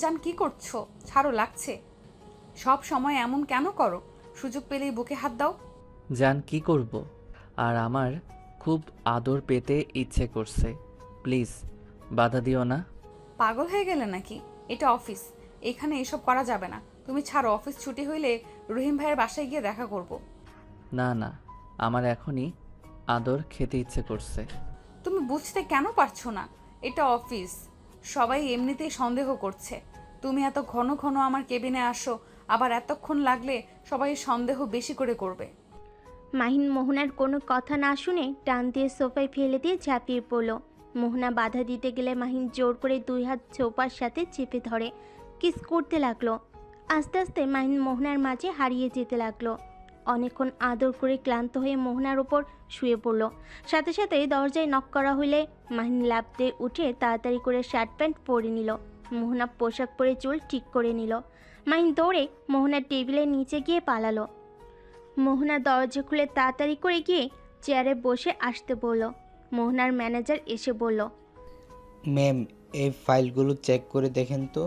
জান কি করছো? ছাড়ো, লাগছে। সব সময় এমন কেন করো? সুযোগ পেলেই বুকে হাত দাও। জান কি করব? আর আমার খুব আদর পেতে ইচ্ছে করছে। প্লিজ বাধা দিও না। পাগল হয়ে গেলে নাকি? এটা অফিস, এখানে এসব করা যাবে না। তুমি ছাড়ো, অফিস ছুটি হইলে রহিম ভাইয়ের বাসায় গিয়ে দেখা করব। না না, আমার এখনই আদর খেতে ইচ্ছে করছে। তুমি বুঝতে কেন পারছো না? এটা অফিস, সবাই এমনিতেই সন্দেহ করছে। তুমি এত ঘন ঘন আমার কেবিনে আসো, আবার এতক্ষণ লাগলে সবাই সন্দেহ বেশি করে করবে। মাহিন মোহনার কোনো কথা না শুনে টান দিয়ে সোফায় ফেলে দিয়ে ঝাঁপিয়ে পড়ল। মোহনা বাধা দিতে গেলে মাহিন জোর করে দুই হাত সোফার সাথে চেপে ধরে কিস করতে লাগলো। আস্তে আস্তে মাহিন মোহনার মাঝে হারিয়ে যেতে লাগলো। অনেকক্ষণ আদর করে ক্লান্ত হয়ে মোহনার ওপর শুয়ে পড়ল। সাথে সাথে দরজায় নক করা হলে মাহিন লাফ দিয়ে উঠে তাড়াতাড়ি করে শার্ট প্যান্ট পরে নিল। মোহনা পোশাক পরে চুল ঠিক করে নিল। মাহিন দৌড়ে মোহনার টেবিলের নিচে গিয়ে পালালো। মোহনা দরজা খুলে তাড়াতাড়ি করে গিয়ে চেয়ারে বসে আসতে বলল। মোহনার ম্যানেজার এসে বলল। ম্যাম, এই ফাইলগুলো চেক করে দেখেন তো।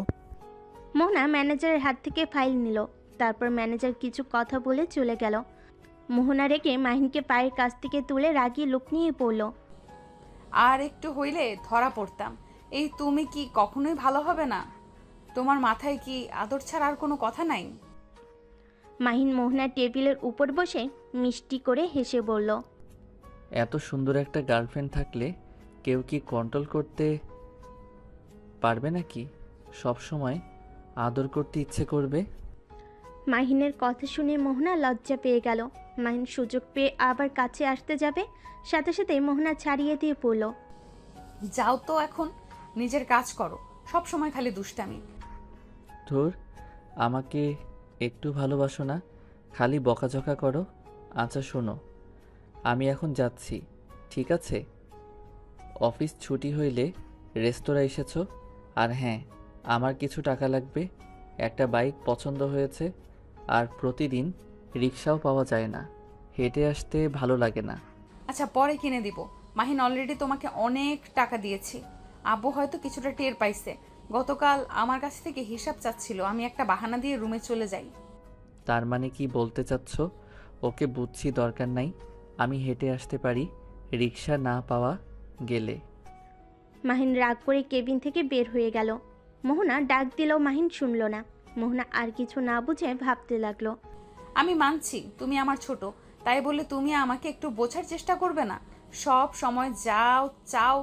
মোহনা ম্যানেজারের হাত থেকে ফাইল নিল। তারপর ম্যানেজার কিছু কথা বলে চলে গেল। মোহনা রেগে মাহিনকে পায়ের কাছ থেকে তুলে রাগিয়ে লুক নিয়ে পড়ল। আর একটু হইলে ধরা পড়তাম। এই তুমি কি কখনোই ভালো হবে না? তোমার মাথায় কি আদর ছাড়া আর কোনো কথা নাই? মাহিন মোহনার টেবিলের উপর বসে মিষ্টি করে হেসে বলল। এত সুন্দর একটা গার্লফ্রেন্ড থাকলে কেউ কি কন্ট্রোল করতে পারবে নাকি? সব সময় আদর করতে ইচ্ছে করবে। মাহিনের কথা শুনে মোহনা লজ্জা পেয়ে গেল। মাহিন সুযোগ পেয়ে আবার কাছে আসতে যাবে, সাথে সাথে মোহনা ছাড়িয়ে দিয়ে পড়ল। যাও তো এখন, নিজের কাজ করো। সব সময় খালি দুষ্টামি। ধুর, আমাকে একটু ভালোবাসো না, খালি বকাঝকা করো। আচ্ছা শোনো, আমি এখন যাচ্ছি, ঠিক আছে? অফিস ছুটি হইলে রেস্তোরাঁ এসেছো। আর হ্যাঁ, আমার কিছু টাকা লাগবে। একটা বাইক পছন্দ হয়েছে, আর প্রতিদিন রিক্সাও পাওয়া যায় না, হেঁটে আসতে ভালো লাগে না। আচ্ছা, পরে কিনে দিব। মাহিন অলরেডি তোমাকে অনেক টাকা দিয়েছি। আব্বু হয়তো কিছুটা টের পাইছে। গতকাল আমার কাছ থেকে হিসাব চাচ্ছিল, আমি একটা বাহানা দিয়ে রুমে চলে যাই। তার মানে কি বলতে চাচ্ছ? ওকে বুঝছি, দরকার নাই, আমি হেঁটে আসতে পারি রিক্সা না পাওয়া গেলে। মাহিন রাগ করে কেবিন থেকে বের হয়ে গেল। মোহনা ডাক দিলেও মাহিন শুনল না। মোহনা আর কিছু না বুঝে ভাবতে লাগলো। আমি মানছি তুমি আমার ছোট, তাই বলে তুমি আমাকে একটু বোঝার চেষ্টা করবে না? সব সময় যাও চাও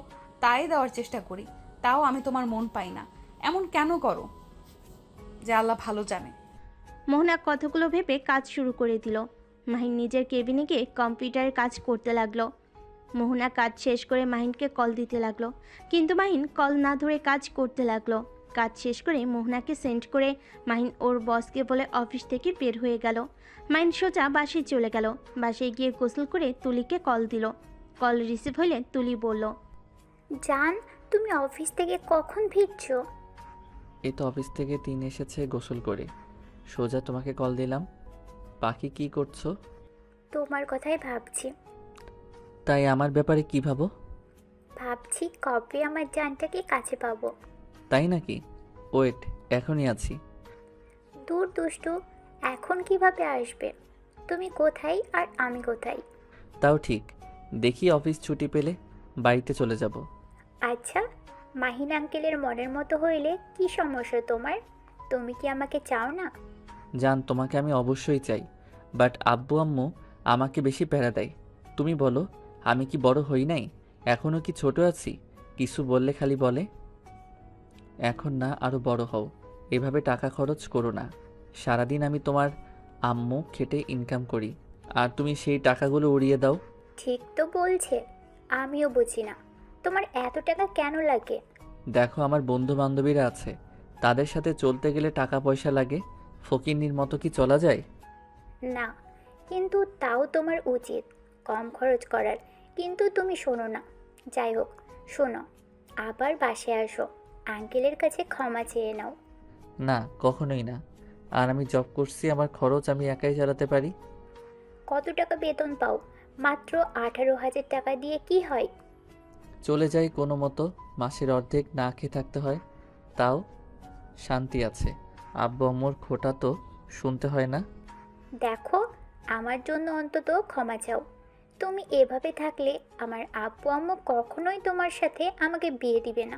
তাই দেওয়ার চেষ্টা করি, তাও আমি তোমার মন পাই না। এমন কেন করো যে আল্লাহ ভালো জানে। মোহনা কথাগুলো ভেবে কাজ শুরু করে দিল। মাহিন নিজের কেবিনে গিয়ে কম্পিউটারে কাজ করতে লাগলো। মোহনা কাজ শেষ করে মাহিনকে কল দিতে লাগলো, কিন্তু মাহিন কল না ধরে কাজ করতে লাগলো। কাজ শেষ করে মোহনাকে সেন্ড করে মাহিন ওর বসকে বলে অফিস থেকে বের হয়ে গেল। মাহিন সোজা বাসায় চলে গেল। বাসায় গিয়ে গোসল করে তুলিকে কল দিল। কল রিসিভ হলে তুলি বলল। জান, তুমি অফিস থেকে কখন ফিরছো? এই তো অফিস থেকে 3 এসেছে গোসল করে, সোজা তোমাকে কল দিলাম। বাকি কি করছো? তোমার কথাই ভাবছি। তাই আমার ব্যাপারে কি ভাবো? ভাবছি কবে আমার জানটাকে কাছে পাবো। তাই নাকি? ওয়েট, এখনই আছি। দূর দুষ্টু, এখন কিভাবে আসবে? তুমি কোথায় আর আমি কোথায়? তাও ঠিক, দেখি অফিস ছুটি পেলে বাড়িতে চলে যাব। আচ্ছা, মাহিন আঙ্কেলের মনের মতো হইলে কি সমস্যা তোমার? তুমি কি আমাকে চাও না? জান, তোমাকে আমি অবশ্যই চাই, বাট আব্বু আম্মু আমাকে বেশি প্যারা দেয়। তুমি বলো, আমি কি বড় হই নাই? এখনও কি ছোট আছি? কিছু বললে খালি বলে এখন না, আরো বড় হও, এভাবে টাকা খরচ করো না। সারাদিন আমি তোমার আম্মু খেটে ইনকাম করি, আর তুমি সেই টাকাগুলো উড়িয়ে দাও। ঠিক তো বলছে, আমিও বুঝি না তোমার এত টাকা কেন লাগে। দেখো, আমার বন্ধু বান্ধবীরা আছে, তাদের সাথে চলতে গেলে টাকা পয়সা লাগে। ফকিন্নির মতো কি চলা যায়? না, কিন্তু তাও তোমার উচিত কম খরচ করার। কিন্তু তুমি শোনো না। যাই হোক, শোনো, আবার বাসায় আসো, আঙ্কেলের কাছে ক্ষমা চেয়ে নাও। না, কখনোই না। আর আমি জব করছি, আমার খরচ আমি একাই চালাতে পারি। কত টাকা বেতন পাও? মাত্র 18,000 টাকা দিয়ে কি হয়? চলে যাই কোনো মতো, মাসের অর্ধেক না খেয়ে থাকতে হয়, তাও শান্তি আছে। আব্বু আম্মুর খোটা তো শুনতে হয় না। দেখো, আমার জন্য অন্তত ক্ষমা চাও। তুমি এভাবে থাকলে আমার আব্বু আম্মু কখনোই তোমার সাথে আমাকে বিয়ে দিবে না।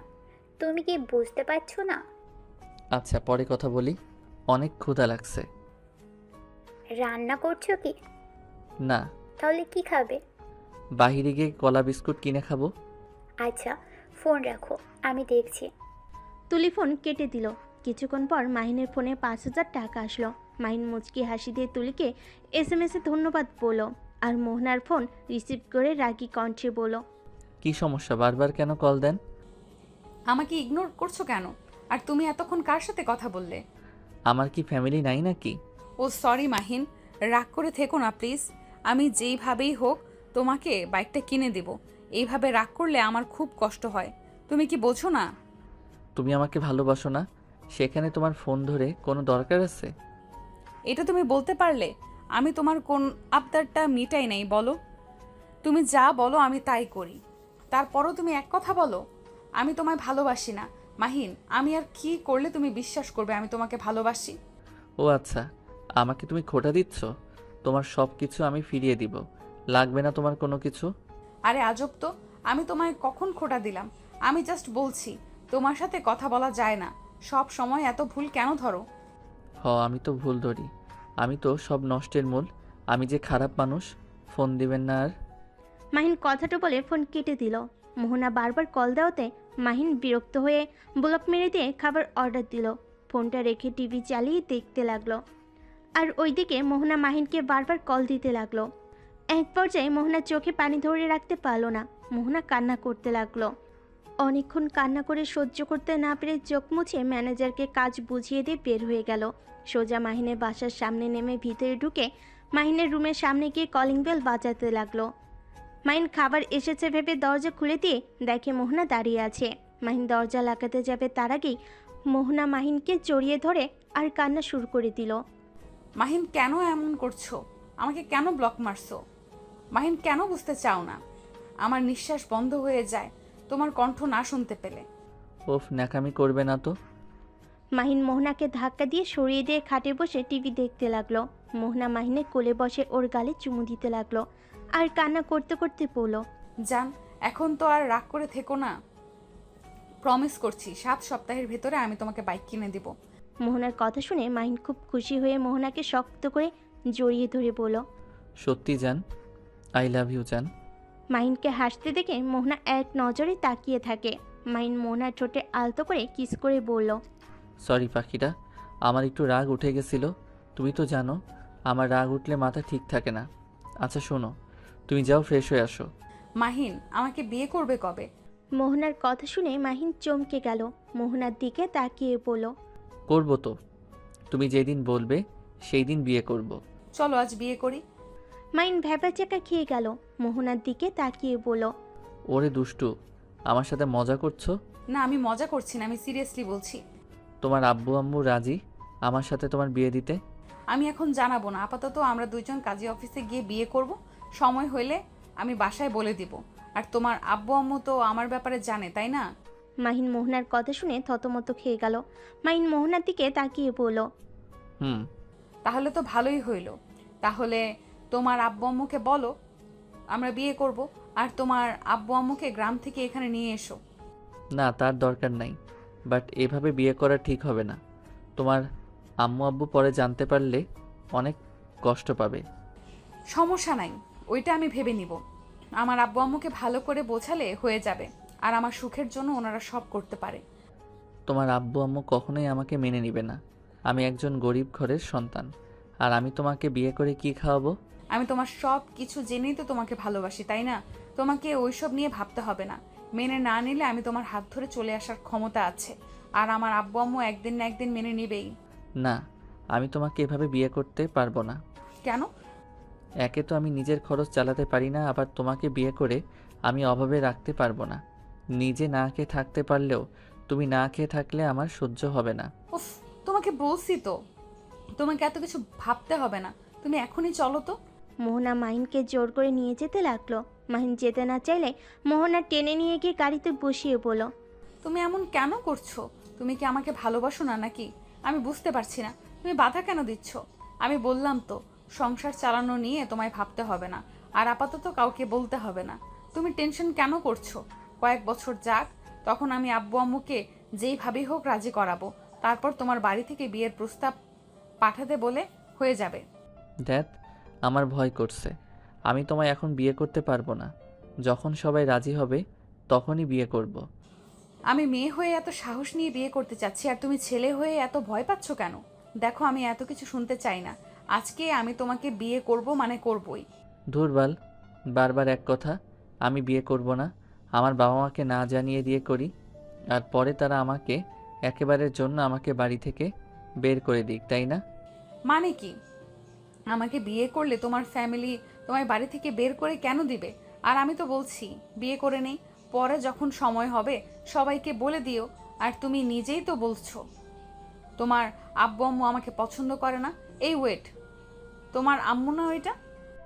তুমি কি বুঝতে পারছো না? আচ্ছা, পরে কথা বলি। অনেক ক্ষুধা লাগছে। রান্না করছো কি? না, তাহলে কি খাবে? বাহিরে গিয়ে কলা বিস্কুট কিনে খাবো। আচ্ছা, ফোন রাখো, আমি দেখছি। তুলি ফোন কেটে দিল। কিছুক্ষণ পর মাহিনের ফোনে 5,000 টাকা আসলো। মাহিন মুচকি হাসি দিয়ে তুলিকে SMS-এ ধন্যবাদ বলল আর মোহনার ফোন রিসিভ করে রাগী কণ্ঠে বলল, কি সমস্যা, বারবার কেন কল দেন? আমাকে ইগনোর করছো কেন? আর তুমি এতক্ষণ কার সাথে কথা বললে? আমার কি ফ্যামিলি নাই নাকি? ও সরি মাহিন, রাগ করে থেকো না প্লিজ। আমি যেইভাবেই হোক তোমাকে বাইকটা কিনে দেব। এইভাবে রাগ করলে আমার খুব কষ্ট হয়। তুমি কি বোঝো না? তুমি আমাকে ভালোবাসো না, সেখানে তোমার ফোন ধরে কোনো দরকার আছে? এটা তুমি বলতে পারলে? আমি তোমার কোন আবদারটা মিটাই নাই বলো? তুমি যা বলো আমি তাই করি। তারপরও তুমি এক কথা বলো, আমি তোমায় ভালোবাসি না। মাহিন, আমি আর কি করলে তুমি বিশ্বাস করবে আমি তোমাকে ভালোবাসি? ও আচ্ছা, আমাকে তুমি খোটা দিচ্ছ? তোমার সব কিছু আমি ফিরিয়ে দিব, লাগবে না তোমার কোনো কিছু। আরে আজব তো, আমি তোমায় কখন খোটা দিলাম? আমি জাস্ট বলছি তোমার সাথে কথা বলা যায় না। সব সময় এত ভুল কেন ধরো? আমি তো ভুল ধরি। আমি তো সব নষ্টের মূল। আমি যে খারাপ মানুষ। ফোন দিবেন না আর। মাহিন কথাটা বলে ফোন কেটে দিল। মোহনা বারবার কল দেওয়াতে মাহিন বিরক্ত হয়ে ব্লক মেরে দিয়ে খাবার অর্ডার দিল। ফোনটা রেখে টিভি চালিয়ে দেখতে লাগলো। আর ওইদিকে মোহনা মাহিনকে বারবার কল দিতে লাগলো। এক পর্যায়ে মোহনার চোখে পানি ধরে রাখতে পারলো না। মোহনা কান্না করতে লাগলো। অনেকক্ষণ কান্না করে সহ্য করতে না পেরে চোখ মুছে ম্যানেজারকে কাজ বুঝিয়ে দিয়ে বের হয়ে গেল। সোজা মাহিনের বাসার সামনে নেমে ভিতরে ঢুকে মাহিনের রুমের সামনে গিয়ে কলিং বেল বাজাতে লাগলো। মাহিন খাবার এসেছে ভেবে দরজা খুলে দিয়ে দেখে মোহনা দাঁড়িয়ে আছে। মাহিন দরজা লাগাতে যাবে তার আগেই মোহনা মাহিনকে জড়িয়ে ধরে আর কান্না শুরু করে দিল। মাহিন, কেন এমন করছো? আমাকে কেন ব্লক মারছো? মাহিন, কেন বুঝতে চাও না? আমার নিঃশ্বাস বন্ধ হয়ে যায় তোমার কণ্ঠ না শুনতে পেলে। ওফ, ন্যাকামি করবে না তো। মাহিন মোহনাকে ধাক্কা দিয়ে সরিয়ে দিয়ে খাটে বসে টিভি দেখতে লাগলো। মোহনা মাহিনের কোলে বসে ওর গালে চুমু দিতে লাগলো আর কান্না করতে করতে বলল, জান, এখন তো আর রাগ করে থেকো না। প্রমিস করছি 7 সপ্তাহের ভেতরে আমি তোমাকে বাইক কিনে দিব। মোহনার কথা শুনে মাহিন খুব খুশি হয়ে মোহনাকে শক্ত করে জড়িয়ে ধরে বলল। সত্যি জান, আই লাভ ইউ জান। মাহিনকে হাসতে দেখে মোহনা এক নজরে তাকিয়ে থাকে। মাহিন মোহনার ঠোঁটে আলতো করে কিস করে বলল, সরি পাখিটা, আমার একটু রাগ উঠে গেছিল। তুমি তো জানো আমার রাগ উঠলে মাথা ঠিক থাকে না। আচ্ছা শোনো, তুমি যাও ফ্রেশ হয়ে আসো। মাহিন, আমাকে বিয়ে করবে কবে? মোহনার কথা শুনে মাহিন চমকে গেল। মোহনার দিকে তাকিয়ে বলল, করবো তো, তুমি যেদিন বলবে সেই দিন বিয়ে করব। চলো আজ বিয়ে করি। মাহিন ভ্যাবাচাকা খেয়ে গেল। মোহনার দিকে তাকিয়ে বলল, ওরে দুষ্টু, আমার সাথে মজা করছো? না, আমি মজা করছি না, আমি সিরিয়াসলি বলছি। তোমার আব্বু আম্মু রাজি আমার সাথে তোমার বিয়ে দিতে? আমি এখন জানাবো না, আপাতত আমরা দুইজন কাজী অফিসে গিয়ে বিয়ে করব। সময় হলে আমি বাসায় বলে দিব। আর তোমার আব্বু আম্মু তো আমার ব্যাপারে জানে, তাই না? মাহিন মোহনার কথা শুনে থতমত খেয়ে গেল। মাহিন মোহনার দিকে তাকিয়ে বলল, হুম। তাহলে তো ভালোই হইল। তাহলে তোমার আব্বু আম্মুকে বলো আমরা বিয়ে করব, আর তোমার আব্বু আম্মুকে গ্রাম থেকে এখানে নিয়ে এসো। না, তার দরকার নাই, বাট এভাবে বিয়ে করা ঠিক হবে না। তোমার আম্মু আব্বু পরে জানতে পারলে অনেক কষ্ট পাবে। সমস্যা নাই, ওইটা আমি ভেবে নিব। আমার আব্বু আম্মুকে ভালো করে বোঝালে হয়ে যাবে, আর আমার সুখের জন্য ওনারা সব করতে পারে। তোমার আব্বু আম্মু কখনোই আমাকে মেনে নেবে না। আমি একজন গরিব ঘরের সন্তান, আর আমি তোমাকে বিয়ে করে কি খাওয়াবো? আমি তোমার সব কিছু জেনেই তো তোমাকে ভালোবাসি, তাই না? তোমাকে ওইসব নিয়ে ভাবতে হবে না। মেনে না নিলে আমি তোমার হাত ধরে চলে আসার ক্ষমতা আছে, আর আমার আব্বু আম্মু একদিন না একদিন মেনে নিবেই। না, আমি তোমাকে এভাবে বিয়ে করতে পারবো না। কেন? একে তো আমি নিজের খরচ চালাতে পারি না, আবার তোমাকে বিয়ে করে আমি অভাবে রাখতে পারবো না। নিজে না খেয়ে থাকতে পারলেও তুমি না খেয়ে থাকলে আমার সহ্য হবে না। উফ, তোমাকে বলছি তো তোমাকে এত কিছু ভাবতে হবে না, তুমি এখনই চলো তো। মোহনা মাহিনকে জোর করে নিয়ে যেতে লাগলো। মাহিন যেতে না চাইলে মোহনা টেনে নিয়ে গিয়ে গাড়িতে বসিয়ে বলল, তুমি এমন কেন করছো? তুমি কি আমাকে ভালোবাসো না নাকি? আমি বুঝতে পারছি না তুমি বাধা কেন দিচ্ছ। আমি বললাম তো সংসার চালানো নিয়ে তোমায় ভাবতে হবে না, আর আপাতত কাউকে বলতে হবে না। তুমি টেনশন কেন করছো? কয়েক বছর যাক, তখন আমি আব্বু আম্মুকে যেইভাবেই হোক রাজি করাবো। তারপর তোমার বাড়ি থেকে বিয়ের প্রস্তাব পাঠাতে বলে হয়ে যাবে। দ্যাট আমার ভয় করছে। আমি তোমায় এখন বিয়ে করতে পারবো না। যখন সবাই রাজি হবে তখনই বিয়ে করব। আমি মেয়ে হয়ে এত সাহস নিয়ে বিয়ে করতে চাচ্ছি, আর তুমি ছেলে হয়ে এত ভয় পাচ্ছ কেন? দেখো, আমি এত কিছু শুনতে চাই না। আজকে আমি তোমাকে বিয়ে করব মানে করবই। ধুরবাল, বারবার এক কথা। আমি বিয়ে করব না। আমার বাবা মাকে না জানিয়ে দিয়ে করি, আর পরে তারা আমাকে একেবারের জন্য আমাকে বাড়ি থেকে বের করে দিক, তাই না? মানে কি? আমাকে বিয়ে করলে তোমার ফ্যামিলি তোমায় বাড়ি থেকে বের করে কেন দিবে? আর আমি তো বলছি বিয়ে করে নেই, পরে যখন সময় হবে সবাইকে বলে দিও। আর তুমি নিজেই তো বলছো তোমার আব্বু আম্মু আমাকে পছন্দ করে না। এই ওয়েট, তোমার আম্মু না ওইটা?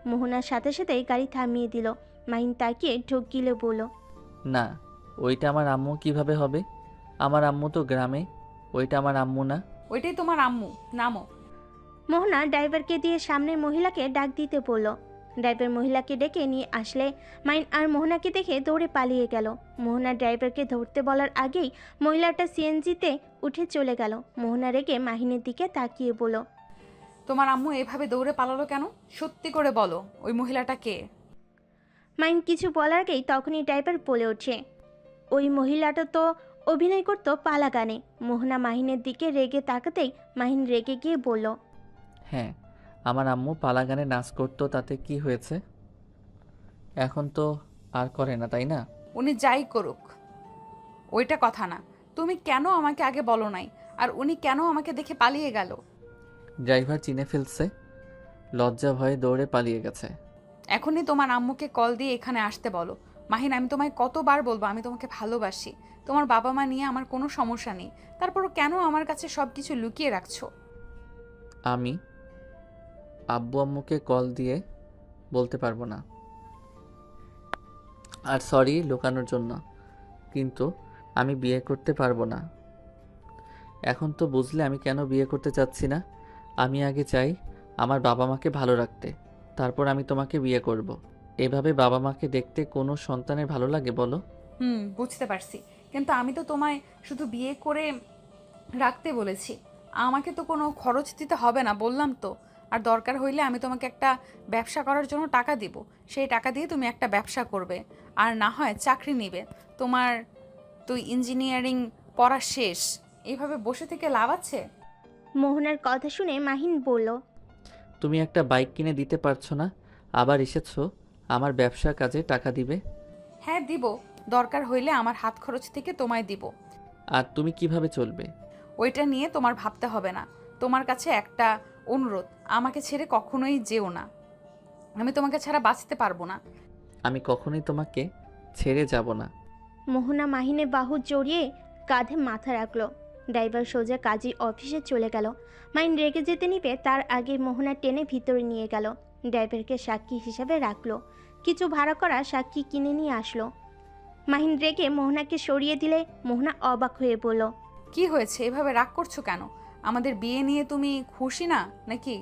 মোহনার সাথে সাথেই গাড়ি থামিয়ে দিল। মাহিন তাকিয়ে ঢোক গিলে বলল, না, ওইটা আমার আম্মু কিভাবে হবে? আমার আম্মু তো গ্রামে। ওইটা আমার আম্মু না। ওইটাই তোমার আম্মু, নামো। মোহনা ড্রাইভারকে দিয়ে সামনের মহিলাকে ডাক দিতে বলল। ড্রাইভার মহিলাকে ডেকে নিয়ে আসলে মাইন আর মোহনাকে দেখে দৌড়ে পালিয়ে গেল। মোহনা ড্রাইভারকে ধরতে বলার আগেই মহিলাটা সিএনজিতে উঠে চলে গেল। মোহনা রেগে মাহিনের দিকে তাকিয়ে বলল, তোমার আম্মু এভাবে দৌড়ে পালালো কেন? সত্যি করে বলো, ওই মহিলাটা কে? মাইন কিছু বলার আগেই তখনই ড্রাইভার বলে ওঠে, ওই মহিলাটা তো অভিনয় করতো পালা গানে। মোহনা মাহিনের দিকে রেগে তাকাতেই মাহিন রেগে গিয়ে বলল, হ্যাঁ, আমার আম্মু পালা গানে নাচ করতো, তাতে কি হয়েছে? এখন তো আর করে না, তাই না? উনি যাই করুক, ওইটা কথা না। তুমি কেন আমাকে আগে বলো নাই? আর উনি কেন আমাকে দেখে পালিয়ে গেল? ড্রাইভার চিনে ফেলছে, লজ্জা ভয়ে দৌড়ে পালিয়ে গেছে। এখনই তোমার আম্মুকে কল দিয়ে এখানে আসতে বলো। মাহিন, আমি তোমায় কতবার বলবো আমি তোমাকে ভালোবাসি। তোমার বাবা মা নিয়ে আমার কোনো সমস্যা নেই, তারপরও কেন আমার কাছে সব কিছু লুকিয়ে রাখছো? আমি আব্বু আম্মুকে কল দিয়ে বলতে পারবো না। আর সরি লুকানোর জন্য, কিন্তু আমি বিয়ে করতে পারবো না। এখন তো বুঝলে আমি কেন বিয়ে করতে চাচ্ছি না। আমি আগে চাই আমার বাবা মাকে ভালো রাখতে, তারপর আমি তোমাকে বিয়ে করব। এভাবে বাবা মাকে দেখতে কোনো সন্তানের ভালো লাগে বলো? বুঝতে পারছি, কিন্তু আমি তো তোমায় শুধু বিয়ে করে রাখতে বলেছি। আমাকে তো কোনো খরচ দিতে হবে না, বললাম তো। আর দরকার হইলে আমি তোমাকে একটা ব্যবসা করার জন্য টাকা দিব। সেই টাকা দিয়ে তুমি একটা ব্যবসা করবে, আর না হয় চাকরি নিবে। তোমার তুই ইঞ্জিনিয়ারিং পড়া শেষ, এইভাবে বসে থেকে লাভ আছে? মোহনার কথা শুনে মাহিন বলল, তুমি একটা বাইক কিনে দিতে পারছো না, আবার এসেছো আমার ব্যবসা কাজে টাকা দিবে। হ্যাঁ দিব, দরকার হইলে আমার হাত খরচ থেকে তোমায় দিব। আর তুমি কিভাবে চলবে? ওইটা নিয়ে তোমার ভাবতে হবে না। তোমার কাছে একটা অনুরোধ, আমাকে ছেড়ে কখনোই যেও না। আমি তোমাকে ছাড়া বাঁচতে পারবো না। আমি কখনোই তোমাকে ছেড়ে যাব না। মোহনা মাহিনের বাহু জড়িয়ে কাঁধে মাথা রাখলো। ড্রাইভার সোজা কাজী অফিসে চলে গেল। মাহিন রেগে যেতে নিবে তার আগে মোহনা টেনে ভিতরে নিয়ে গেল। ড্রাইভারকে সাক্ষী হিসাবে রাখলো। কিছু ভাড়া করা সাক্ষী কিনে নিয়ে আসলো। মাহিন রেগে মোহনাকে সরিয়ে দিলে মোহনা অবাক হয়ে বলল, কি হয়েছে? এভাবে রাগ করছো কেন? আমাদের বিয়ে নিয়ে তুমি খুশি না নাকি?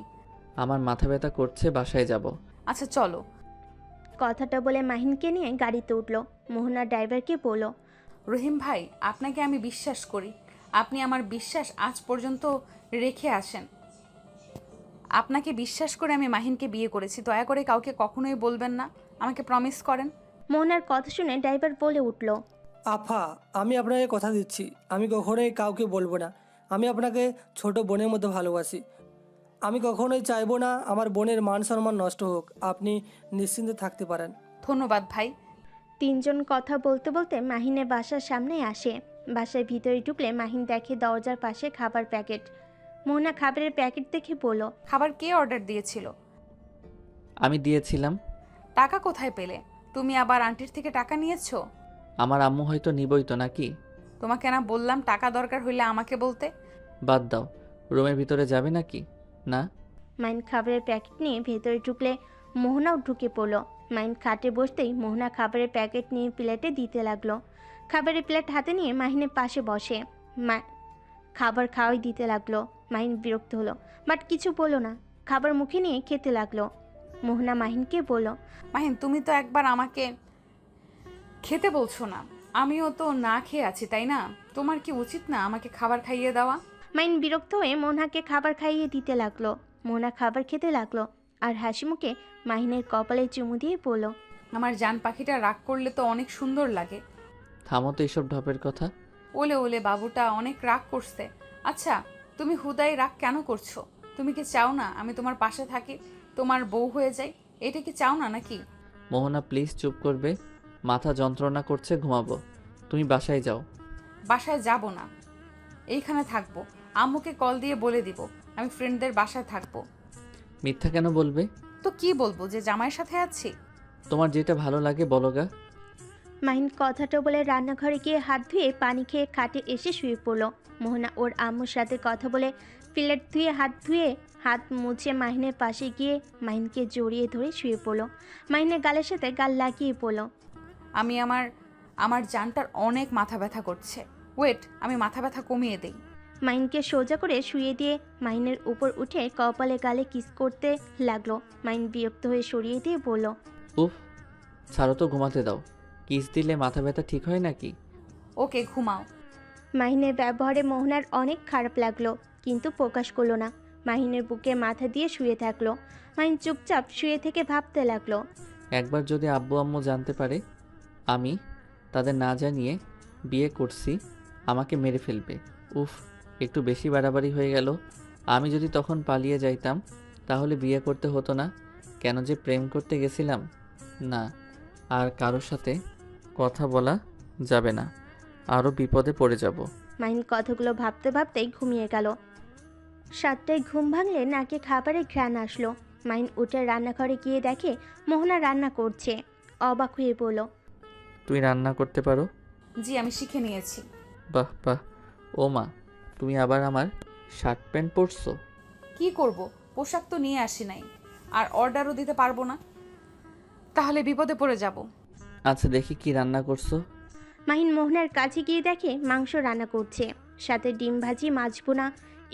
আমার মাথা ব্যথা করছে, বাসায় যাব। আচ্ছা চলো। কথাটা বলে মাহিনকে নিয়ে গাড়িতে উঠল। মোহনা ড্রাইভারকে বলল, রহিম ভাই, আপনাকে আমি বিশ্বাস করি। আপনি আমার বিশ্বাস আজ পর্যন্ত রেখে আসেন। আপনাকে বিশ্বাস করে আমি মাহিনকে বিয়ে করেছি। দয়া করে কাউকে কখনোই বলবেন না, আমাকে প্রমিস করেন। মোহনার কথা শুনে ড্রাইভার বলে উঠল, আফা, আমি আপনাকে কথা দিচ্ছি, আমি কখনোই কাউকে বলবো না। আমি আপনাকে ছোট বোনের মতো ভালোবাসি। আমি কখনোই চাইবো না আমার বোনের মান সম্মান নষ্ট হোক। আপনি নিশ্চিন্তে থাকতে পারেন। ধন্যবাদ ভাই। তিনজন কথা বলতে বলতে মাহিনের বাসার সামনে আসে। বাসার ভিতরে ঢুকলে মাহিন দেখে দরজার পাশে খাবার প্যাকেট। মোহনা খাবারের প্যাকেট দেখে বলল, খাবার কে অর্ডার দিয়েছিল? আমি দিয়েছিলাম। টাকা কোথায় পেলে? তুমি আবার আন্টির থেকে টাকা নিয়েছো? আমার আম্মু হয়তো নিবই তো নাকি? তোমাকে না বললাম টাকা দরকার হইলে আমাকে বলতে? বাদ দাও, রুমের ভিতরে যাবে নাকি? না। মাইন খাবারের প্যাকেট নিয়ে ভেতরে ঢুকলে মোহনাও ঢুকে পড়ল। মাইন খাটে বসতেই মোহনা খাবারের প্যাকেট নিয়ে প্লেটে দিতে লাগলো। খাবারের প্লেট হাতে নিয়ে মাহিনের পাশে বসে। খাবার খাওয়াই দিতে লাগলো। মাহিন বিরক্ত হলো, বাট কিছু বললো না। খাবার মুখে নিয়ে খেতে লাগলো। মোহনা মাহিনকে বলল, মাহিন তুমি তো একবার আমাকে খেতে বলছো না, আমিও তো না খেয়ে আছি তাই না? তোমার কি উচিত না আমাকে খাবার খাইয়ে দেওয়া? মাহিন বিরক্ত হয়ে মোহনাকে খাবার খাইয়ে দিতে লাগলো। মোহনা খাবার খেতে লাগলো আর হাসি মুখে মাহিনের কপালে চুমু দিয়ে বলল, আমার জান পাখিটা রাগ করলে তো অনেক সুন্দর লাগে। থামো তো এসব ঢপের কথা। ওলে ওলে বাবুটা অনেক রাগ করছে। আচ্ছা তুমি হুদাই রাগ কেন করছো? তুমি কি চাও না আমি তোমার পাশে থাকি, তোমার বউ হয়ে যাই? এটা কি চাও না নাকি? মোহনা প্লিজ চুপ করবে? মাথা যন্ত্রণা করছে, ঘুমাবো। তুমি বাসায় যাও। বাসায় যাব না, এইখানে থাকবো। আম্মুকে কল দিয়ে বলে দিব আমি ফ্রেন্ডদের বাসায় থাকবো। মিথ্যা কেন বলবে? তো কি বলবো যে জামাইয়ের সাথে আছি? তোমার যেটা ভালো লাগে বলো গা। মাহিন কথাটা বলে রান্নাঘরে গিয়ে হাত ধুয়ে পানি খেয়ে খাটে এসে শুয়ে পড়ল। মোহনা ওর আম্মুর সাথে কথা বলে প্লেট ধুয়ে হাত মুছে মাহিনের পাশে গিয়ে মাহিনকে জড়িয়ে ধরে শুয়ে পড়ল। মাহিনের গালের সাথে গাল লাগিয়ে পড়ল, আমি আমার জানটার অনেক মাথা ব্যথা করছে। ওয়েট, আমি মাথা ব্যথা কমিয়ে দেই। মাহিনকে সোজা করে শুয়ে দিয়ে মাহিনের উপর উঠে কপালে গালে কিস করতে লাগলো। মাহিন বিরক্ত হয়ে সরিয়ে দিয়ে বলল, উফ, ছাড়ো তো, ঘুমাতে দাও। কিস দিলে মাথা ব্যথা ঠিক হয় নাকি? ওকে ঘুমাও। মাহিনের ব্যবহারে মোহনার অনেক খারাপ লাগলো, কিন্তু প্রকাশ করলো না। মাহিনের বুকে মাথা দিয়ে শুয়ে থাকলো। মাহিন চুপচাপ শুয়ে থেকে ভাবতে লাগলো, একবার যদি আব্বু আম্মু জানতে পারে আমি তাদের না জানিয়ে বিয়ে করছি, আমাকে মেরে ফেলবে। উফ, একটু বেশি বাড়াবাড়ি হয়ে গেল। আমি যদি তখন পালিয়ে যাইতাম তাহলে বিয়ে করতে হতো না। কেন যে প্রেম করতে গেছিলাম। না, আর কারোর সাথে কথা বলা যাবে না, আরও বিপদে পড়ে যাব। মাহিন কথাগুলো ভাবতে ভাবতেই ঘুমিয়ে গেল। 7টায় ঘুম ভাঙলে নাকে খাবারের ঘ্রাণ আসলো। মাহিন উঠে রান্নাঘরে গিয়ে দেখে মোহনা রান্না করছে। অবাক হয়ে বলল, তুই রান্না করতে পারো? জি আমি শিখে নিয়েছি। বাহ বাহ। ও মা, তুমি আবার আমার শার্ট প্যান্ট পরছো? কি করব, পোশাক তো নিয়ে আসি নাই, আর অর্ডারও দিতে পারবো না, তাহলে বিপদে পড়ে যাব। আচ্ছা দেখি কি রান্না করছো। মাহিন মোহনার কাছে গিয়ে দেখে মাংস রান্না করছে, সাথে ডিম ভাজি, মাছ ভুনা।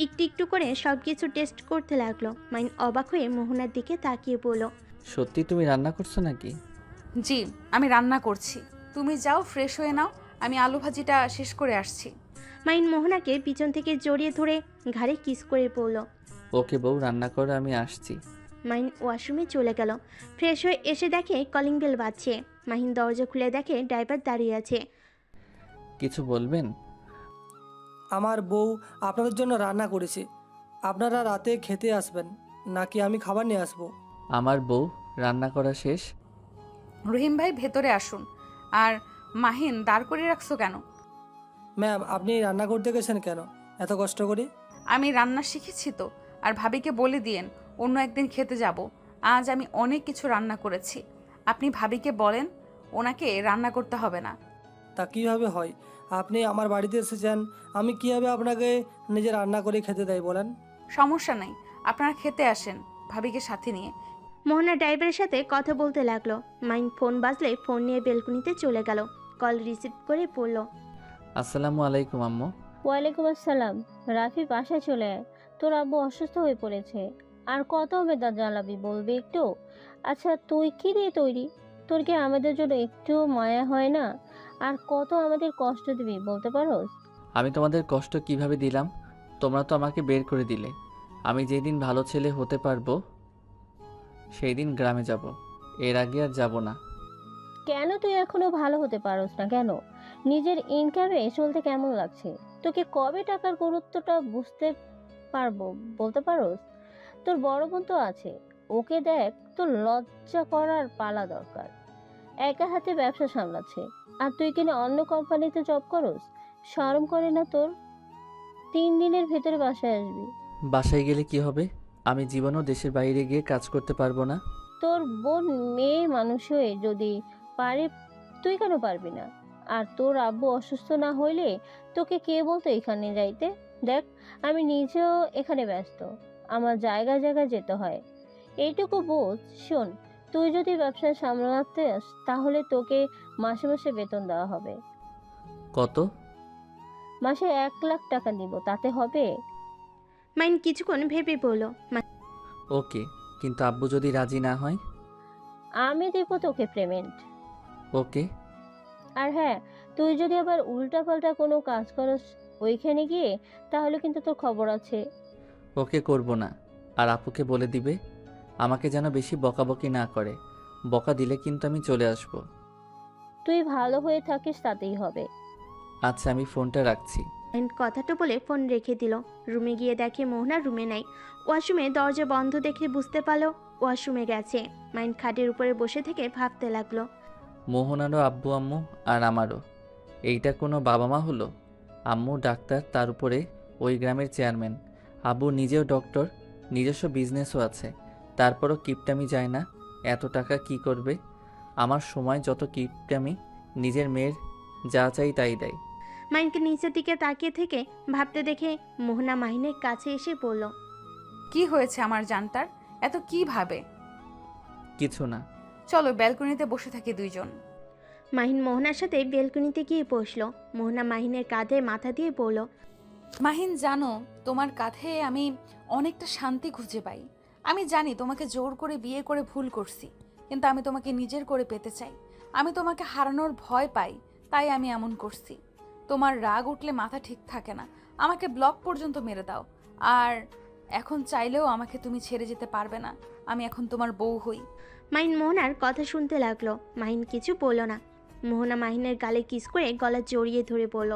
একটু একটু করে সব কিছু টেস্ট করতে লাগলো। মাহিন অবাক হয়ে মোহনার দিকে তাকিয়ে বলল, সত্যি তুমি রান্না করছো নাকি? জি আমি রান্না করছি, তুমি যাও ফ্রেশ হয়ে নাও, আমি আলু ভাজিটা শেষ করে আসছি। মাহিন মোহনাকে পিছন থেকে জড়িয়ে ধরে ঘাড়ে কিস করে পড়ল। ওকে বউ, রান্না করো, আমি আসছি। মাহিন ওয়াশরুমে চলে গেল। ফ্রেশ হয়ে এসে দেখে কলিং বেল বাজছে। মাহিন দরজা খুলে দেখে ড্রাইভার দাঁড়িয়ে আছে। কিছু বলবেন? আমার বউ আপনাদের জন্য রান্না করেছে, আপনারা রাতে খেতে আসবেন নাকি আমি খাবার নিয়ে আসবো? আমার বউ রান্না করা শেষ। রহিম ভাই ভেতরে আসুন। আর মাহিন দাঁড় করিয়ে রাখছো কেন? ম্যাম, আপনি রান্না করতে গেছেন কেন এত কষ্ট করে? আমি রান্না শিখেছি তো, আর ভাবিকে বলে দিয়েন অন্য একদিন খেতে যাব। আজ আমি অনেক কিছু রান্না করেছি, আপনি ভাবিকে বলেন ওনাকে রান্না করতে হবে না। তা কীভাবে হয়? আপনি আমার বাড়িতে এসেছেন, আমি কীভাবে আপনাকে নিজে রান্না করে খেতে দেয় বলেন? সমস্যা নাই, আপনারা খেতে আসেন ভাবিকে সাথে নিয়ে। মোহনা ড্রাইভারের সাথে কথা বলতে লাগলো। মাহিন ফোন বাজলে ফোন নিয়ে বেলকুনিতে চলে গেল। কল রিসিভ করে পড়ল, আসসালামু আলাইকুম আম্মু। ওয়ালাইকুম আসসালাম। রাফি, বাসায় চলে আয়, তোর আব্বু অসুস্থ হয়ে পড়েছে। আর কত বেদা জ্বালাবি বলবি একটু? আচ্ছা তুই কি দিয়ে তৈরি? তোর কি আমাদের জন্য একটু মায়া হয় না? আর কত আমাদের কষ্ট দিবি বলতে পারোস? আমি তোমাদের কষ্ট কিভাবে দিলাম? তোমরা তো আমাকে বের করে দিলে। আমি যেদিন ভালো ছেলে হতে পারবো সেই দিন গ্রামে যাব, এর আগে আর যাব না। কেন তুই এখনো ভালো হতে পারোস না কেন? নিজের ইনকামে চলতে কেমন লাগছে? তোকে কবে টাকার গুরুত্বটা বুঝতে পারবো বলতে পারোস? তোর বড় বোন তো আছে, ওকে দেখ। তোর লজ্জা করার পালা দরকার। একা হাতে ব্যবসা সামলাচ্ছে, আর তুই কিনা অন্য কোম্পানিতে জব করস? শরম করে না তোর? 3 দিনের ভেতরে বাসায় আসবি। বাসায় গেলে কি হবে? আমি জীবনও দেশের বাইরে গিয়ে কাজ করতে পারবো না। তোর বোন মেয়ে মানুষ হয়ে যদি পারে, তুই কেন পারবি না? আর তোর আব্বু অসুস্থ না হইলে তোকে কে বলতো এখানে যাইতে? দেখ, আমি নিজেও এখানে ব্যস্ত, আমার জায়গায় জায়গায় যেতে হয়। এইটুকু বোঝ। শোন, তুই যদি ব্যবসা সামলাতে তাহলে তোকে মাসে মাসে বেতন দেওয়া হবে। কত? মাসে 1 লাখ টাকা দিব, তাতে হবে? মাহিন কিছুক্ষণ ভেবে বলল। ওকে, কিন্তু আব্বু যদি রাজি না হয়? আমি দেবো তোকে পেমেন্ট। ওকে। আর হ্যাঁ, তুই যদি আবার উল্টাপাল্টা কোনো কাজ করস ওইখানে গিয়ে, তাহলে কিন্তু তোর খবর আছে। ওকে, করব না। আর আপুকে বলে দিবে আমাকে যেন বেশি বকাবকি না করে। বকা দিলে কিন্তু আমি চলে আসব। তুই ভালো হয়ে থাকিস তাতেই হবে। আচ্ছা, আমি ফোনটা রাখছি। মাহিন কথাটা বলে ফোন রেখে দিল। রুমে গিয়ে দেখে মোহনা রুমে নাই। ওয়াশরুমে দরজা বন্ধ দেখে বুঝতে পারলো ওয়াশরুমে গেছে। মাহিন খাটের উপরে বসে থেকে ভাবতে লাগলো। মোহনারও আব্বু আম্মু আর আমারও। এইটা কোনো বাবা মা হলো? আম্মু ডাক্তার, তার উপরে ওই গ্রামের চেয়ারম্যান। আব্বু নিজেও ডক্টর, নিজস্ব বিজনেসও আছে। তারপরও কিপটামি যায় না। এত টাকা কি করবে? আমার সময় যত কিপটামি, নিজের মেয়ের যা চাই তাই দেয়। মাহিনকে নিচের দিকে তাকিয়ে থেকে ভাবতে দেখে মোহনা মাহিনের কাছে এসে বলল। কি হয়েছে আমার জানতার? এত কি ভাবে? কিছু না। চলো ব্যালকনিতে বসে থাকি দুইজন। মাহিন মোহনার সাথে বেলকনিতে গিয়ে বসলো। মোহনা মাহিনের কাঁধে মাথা দিয়ে বলল। মাহিন, জানো তোমার কাঁধে আমি অনেকটা শান্তি খুঁজে পাই। আমি জানি তোমাকে জোর করে বিয়ে করে ভুল করছি, কিন্তু আমি তোমাকে নিজের করে পেতে চাই। আমি তোমাকে হারানোর ভয় পাই, তাই আমি এমন করছি। তোমার রাগ উঠলে মাথা ঠিক থাকে না, আমাকে ব্লক পর্যন্ত মেরে দাও। আর এখন চাইলেও আমাকে তুমি ছেড়ে যেতে পারবে না। আমি এখন তোমার বউ হই। মাহিন মোহনার কথা শুনতে লাগলো। মাহিন কিছু বলল না। মোহনা মাহিনের গালে কিস করে গলা জড়িয়ে ধরে বলল।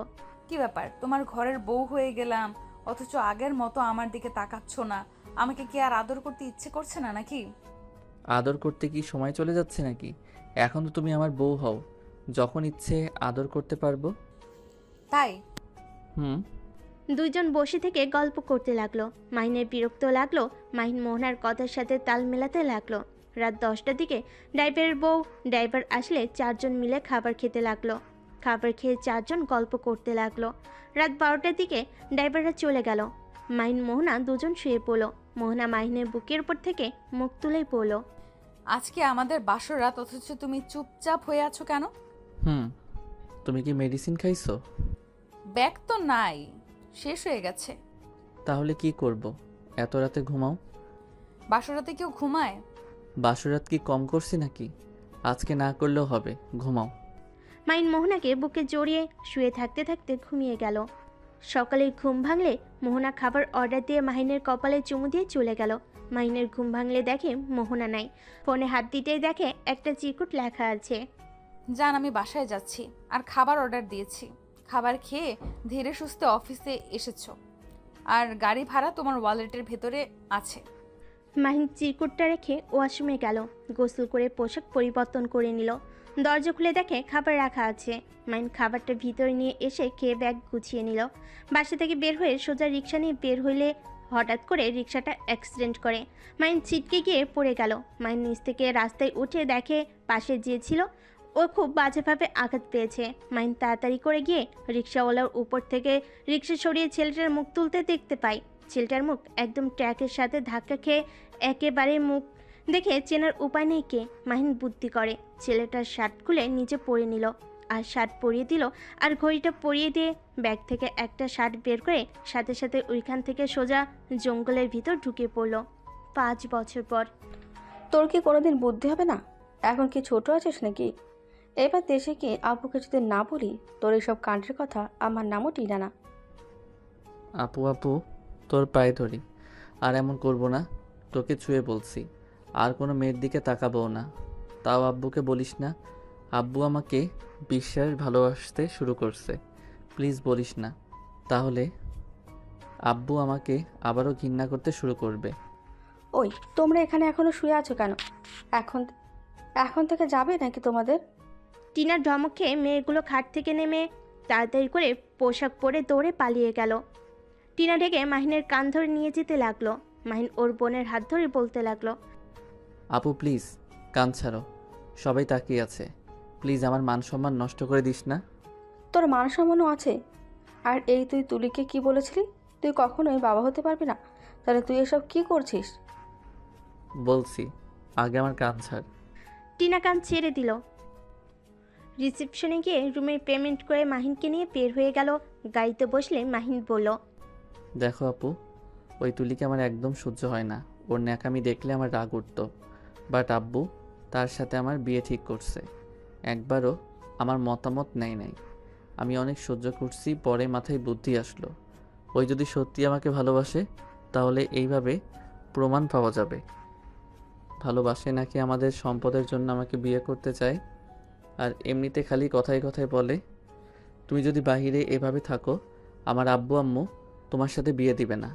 কি ব্যাপার, তোমার ঘরের বউ হয়ে গেলাম, অথচ আগের মতো আমার দিকে তাকাচ্ছ না? আমাকে কি আর আদর করতে ইচ্ছে করছে না নাকি? আদর করতে কি সময় চলে যাচ্ছে নাকি? এখন তো তুমি আমার বউ হও, যখন ইচ্ছে আদর করতে পারবো। তাই? হুম। দুইজন বসে থেকে গল্প করতে লাগলো। মাহিনের বিরক্ত লাগলো। মাহিন মোহনার কথার সাথে তাল মেলাতে লাগলো। রাত 10টার দিকে ড্রাইভারের বউ ড্রাইভার আসলে 4জন মিলে খাবার খেতে লাগলো। খাবার খেয়ে 4জন গল্প করতে লাগলো। রাত 12টার দিকে ড্রাইভাররা চলে গেল। মাহিন মোহনা দুজন শুয়ে পড়লো। মোহনা মাহিনের বুকের উপর থেকে মুখ তুলেই পড়লো। আজকে আমাদের বাসর রাত, অথচ তুমি চুপচাপ হয়ে আছো কেন? হুম। তুমি কি মেডিসিন খাইছো? ব্যাগ তো নাই, শেষ হয়ে গেছে। তাহলে কি করব? এত রাতে ঘুমাও। বাসর রাতে কেউ ঘুমায়? বাসরাত কি কম করছি নাকি? আজকে না করলেও হবে, ঘুমাও। মাহিন মোহনাকে বুকে জড়িয়ে শুয়ে থাকতে থাকতে ঘুমিয়ে গেল। সকালে ঘুম ভাঙলে মোহনা খাবার অর্ডার দিয়ে মাহিনের কপালে চুমু দিয়ে চলে গেল। মাহিনের ঘুম ভাঙলে দেখে মোহনা নাই। ফোনে হাত দিতেই দেখে একটা চিরকুট লেখা আছে। জান, আমি বাসায় যাচ্ছি আর খাবার অর্ডার দিয়েছি। খাবার খেয়ে ধীরে সুস্থে অফিসে এসেছো, আর গাড়ি ভাড়া তোমার ওয়ালেটের ভেতরে আছে। মাহিন চিরকুটটা রেখে ওয়াশরুমে গেল। গোসল করে পোশাক পরিবর্তন করে নিল। দরজা খুলে দেখে খাবার রাখা আছে। মাহিন খাবারটা ভিতরে নিয়ে এসে খেয়ে ব্যাগ গুছিয়ে নিল। বাসা থেকে বের হয়ে সোজা রিক্সা নিয়ে বের হইলে হঠাৎ করে রিক্সাটা অ্যাক্সিডেন্ট করে। মাহিন ছিটকে গিয়ে পড়ে গেল। মাহিন নিচ থেকে রাস্তায় উঠে দেখে পাশে যে ছিল ও খুব বাজেভাবে আঘাত পেয়েছে। মাহিন তাড়াতাড়ি করে গিয়ে রিক্সাওয়ালার উপর থেকে রিক্সা সরিয়ে ছেলেটার মুখ তুলতে দেখতে পায়। ছেলেটার মুখ একদম ট্র্যাকের সাথে ধাক্কা খেয়ে একেবারে মুখ দেখে চেনার উপায় নেই কে। মাহিন বুদ্ধি করে ছেলেটার শার্ট খুলে নিচে পরে নিল, আর শার্ট পরিয়ে দিল, আর ঘড়িটা পরিয়ে দিয়ে ব্যাগ থেকে একটা শার্ট বের করে সাথে সাথে ওইখান থেকে সোজা জঙ্গলের ভিতর ঢুকে পড়ল। 5 বছর পর। তোর কি কোনোদিন বুদ্ধি হবে না? এখন কি ছোট আছিস নাকি? এবার দেশে কি আব্বুকে যদি না বলি তোর এইসব কাণ্ডের কথা, আমার নামও টিনা না। আপু আপু, তোর পায়ে ধরি, আর এমন করব না। তোকে ছুঁয়ে বলছি, আর কোনো মেয়ের দিকে তাকাবো না। তাও আব্বুকে বলিস না। আব্বু আমাকে বিশ্বাস ভালোবাসতে শুরু করছে। প্লিজ বলিস না, তাহলে আব্বু আমাকে আবারও ঘৃণা করতে শুরু করবে। ওই, তোমরা এখানে এখনো শুয়ে আছো কেন? এখন এখন থেকে যাবে নাকি তোমাদের? টিনার ধমক খেয়ে মেয়েগুলো খাট থেকে নেমে তাড়াতাড়ি করে পোশাক পরে দৌড়ে পালিয়ে গেল। টিনা ঢেকে মাহিনের কান ধরে নিয়ে যেতে লাগলো। মাহিন ওর বোনের হাত ধরে বলতে লাগলো। আপু প্লিজ, কান ছাড়ো, সবাই তাকিয়ে আছে। প্লিজ আমার মান সম্মান নষ্ট করে দিস না। তোর মান সম্মানও আছে? আর এই তুই তুলিকে কি বলেছিলি তুই কখনোই বাবা হতে পারবি না? তাহলে তুই এসব কি করছিস? বলছি, আগে আমার কান ছাড়। টিনা কান ছেড়ে দিল। রিসেপশনে গিয়ে রুমের পেমেন্ট করে মাহিনকে নিয়ে বের হয়ে গেল। গাড়িতে বসলে মাহিন বলল, দেখো আপু, ওই তুলিকে আমার একদম সহ্য হয় না। ওর ন্যাকামি দেখলে আমার রাগ উঠত। বাট আব্বু তার সাথে আমার বিয়ে ঠিক করছে। একবারও আমার মতামত নেয় নাই। আমি অনেক সহ্য করছি, পরে মাথায় বুদ্ধি আসলো, ওই যদি সত্যি আমাকে ভালোবাসে তাহলে এইভাবে প্রমাণ পাওয়া যাবে। ভালোবাসে নাকি আমাদের সম্পদের জন্য আমাকে বিয়ে করতে চায়। আর এমনিতে খালি কথায় কথায় বলে, তুমি যদি বাহিরে এভাবে থাকো আমার আব্বু আম্মু তোমার সাথে বিয়ে দিবে না।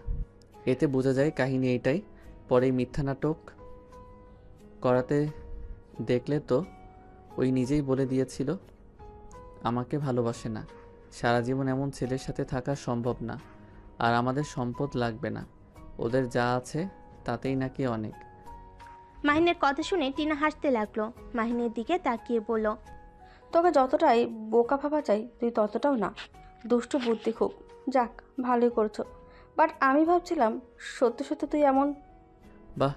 এতে বোঝা যায় কাহিনী এইটাই। পরে মিথ্যা নাটক করাতে দেখলে তো ওই নিজেই বলে দিয়েছিল আমাকে ভালোবাসে না। সারা জীবন এমন ছেলের সাথে থাকা সম্ভব না। আর আমাদের সম্পদ লাগবে না, ওদের যা আছে তাতেই নাকি অনেক। মাহিনের কথা শুনে টিনা হাসতে লাগলো। মাহিনের দিকে তাকিয়ে বলল, তোকে যতটাই বোকা ভাবা চাই তুই ততটাও না। দুষ্টু বুদ্ধি খুব। যাক, ভালোই করছো। বাট আমি ভাবছিলাম সত্যি সত্যি তুই এমন। বাহ,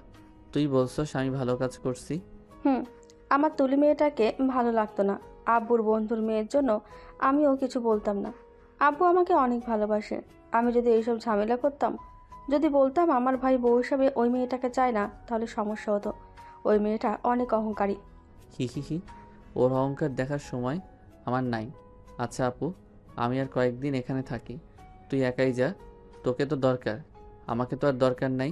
তুই বলছস আমি ভালো কাজ করছি। আমার তুলি মেয়েটাকে ভালো লাগতো না। আব্বুর বন্ধুর মেয়ের জন্য আমিও কিছু বলতাম না। আব্বু আমাকে অনেক ভালোবাসে। আমি যদি এইসব ঝামেলা করতাম, যদি বলতাম আমার ভাই বউ হিসাবে ওই মেয়েটাকে চায় না, তাহলে সমস্যা হতো। ওই মেয়েটা অনেক অহংকারী। হি হি হি, ওর অহংকার দেখার সময় আমার নাই। আচ্ছা আপু, আমি আর কয়েকদিন এখানে থাকি, তুই একাই যা। তোকে তো দরকার, আমাকে তো আর দরকার নাই।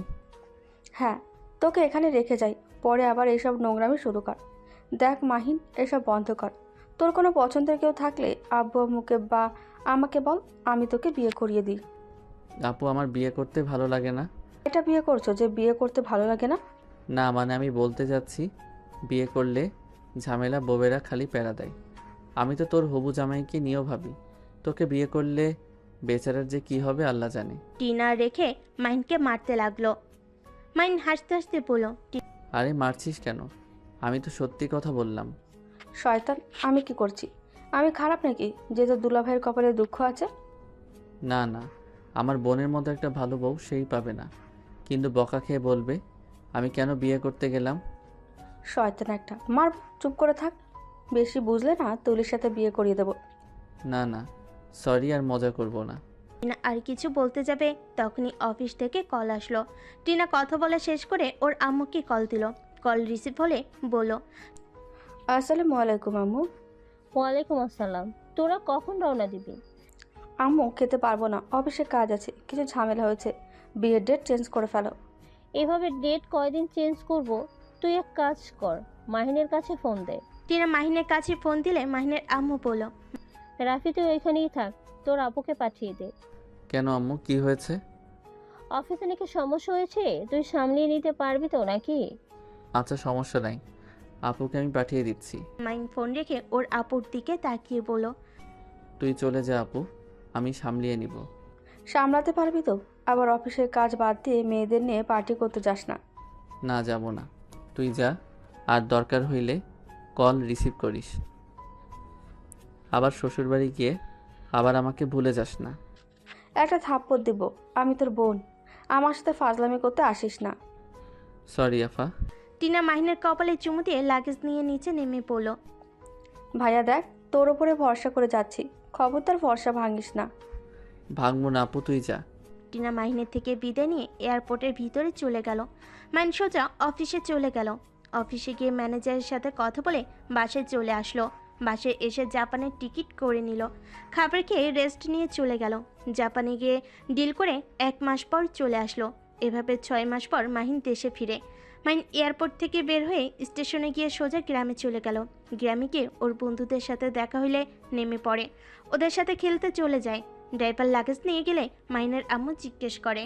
হ্যাঁ, তোকে এখানে রেখে যাই, পরে আবার এইসব নোংরামি শুরু কর। দেখ মাহিন, এসব বন্ধ কর। তোর কোনো পছন্দের কেউ থাকলে আব্বু আম্মুকে বা আমাকে বল, আমি তোকে বিয়ে করিয়ে দিই। আপু আমার বিয়ে করতে ভালো লাগে না। এটা বিয়ে করছো যে বিয়ে করতে ভালো লাগে না? না মানে আমি বলতে যাচ্ছি, বিয়ে করলে ঝামেলা বউয়েরা খালি প্যারা দেয়। আমি তো তোর হবু জামাইকে নিয়েও ভাবি, তোকে বিয়ে করলে বেচারার যে কি হবে আল্লাহ জানে। টিনা রেখে মাহিনকে মারতে লাগলো। মাহিন হাসতে হাসতে বলল, আরে মারছিস কেন? আমি তো সত্যি কথা বললাম। শয়তান, আমি কি করছি? আমি খারাপ নাকি যে তোর দুলাভাইয়ের কপালে দুঃখ আছে? না না, আমার বোনের মতো একটা ভালো বউ সেই পাবে না, কিন্তু বকা খেয়ে বলবে আমি কেন বিয়ে করতে গেলাম। শয়তান একটা, মার, চুপ করে থাক। বেশি বুঝলে না তুলির সাথে বিয়ে করিয়ে দেবো। না না, সরি, আর মজা করব না। টিনা আর কিছু বলতে যাবে তখনই অফিস থেকে কল আসলো। টিনা কথা বলা শেষ করে ওর আম্মুকে কল দিল। কল রিসিভ হলে বলল, আসসালামু আলাইকুম আম্মু। ওয়ালাইকুম আসসালাম। তোরা কখন রওনা দিবি? আম্মু, খেতে পারবো না, অফিসে কাজ আছে, কিছু ঝামেলা হয়েছে, বিয়ের ডেট চেঞ্জ করে ফেলো। এভাবে ডেট কয়দিন চেঞ্জ করব? তুই এক কাজ কর, মাহিনের কাছে ফোন দে। টিনা মাহিনের কাছে ফোন দিলে মাহিনের আম্মু বলল, রাফি তুই ওইখানেই থাক, তোর আপুকে পাঠিয়ে দে। কেন আম্মু, কি হয়েছে? অফিসে নাকি সমস্যা হয়েছে, তুই সামলিয়ে নিতে পারবি তো নাকি? আচ্ছা সমস্যা নাই, আপুকে আমি পাঠিয়ে দিচ্ছি। মাহিন ফোন রেখে ওর আপুর দিকে তাকিয়ে বলল, তুই চলে যা আপু, আমি সামলিয়ে নিব। সামলাতে পারবি তো? আবার অফিসের কাজ বাদ দিয়ে মেয়েদের নিয়ে পার্টি করতে যাস না। না যাব না, তুই যা। আর দরকার হইলে কল রিসিভ করিস। আবার শ্বশুরবাড়ি গিয়ে আবার আমাকে ভুলে যাস না। একটা থাপ্পড় দিব, আমি তোর বোন, আমার সাথে ফাজলামি করতে আসিস না। সরি আফা। টিনা মাহিনের কপালে চুমু দিয়ে লাগেজ নিয়ে নিচে নেমে পড়ল। ভাইয়া দেখ, তোর ওপরে ভরসা করে যাচ্ছি, খবরদার ভরসা ভাঙিস না। ভাঙবো না আপু, তুই যা। টিনা মাহিনের থেকে বিদায় নিয়ে এয়ারপোর্টের ভিতরে চলে গেল। মাহিন সোজা অফিসে চলে গেল। অফিসে গিয়ে ম্যানেজারের সাথে কথা বলে বাসায় চলে আসলো। বাসায় এসে জাপানের টিকিট করে নিল। খাবার খেয়ে রেস্ট নিয়ে চলে গেল। জাপানে গিয়ে ডিল করে 1 মাস পর চলে আসলো। এভাবে 6 মাস পর মাহিন দেশে ফিরে। মাহিন এয়ারপোর্ট থেকে বের হয়ে স্টেশনে গিয়ে সোজা গ্রামে চলে গেল। গ্রামে গিয়ে ওর বন্ধুদের সাথে দেখা হইলে নেমে পড়ে, ওদের সাথে খেলতে চলে যায়। ড্রাইভার লাগেজ নিয়ে গেলে মাহিনের আম্মু জিজ্ঞেস করে,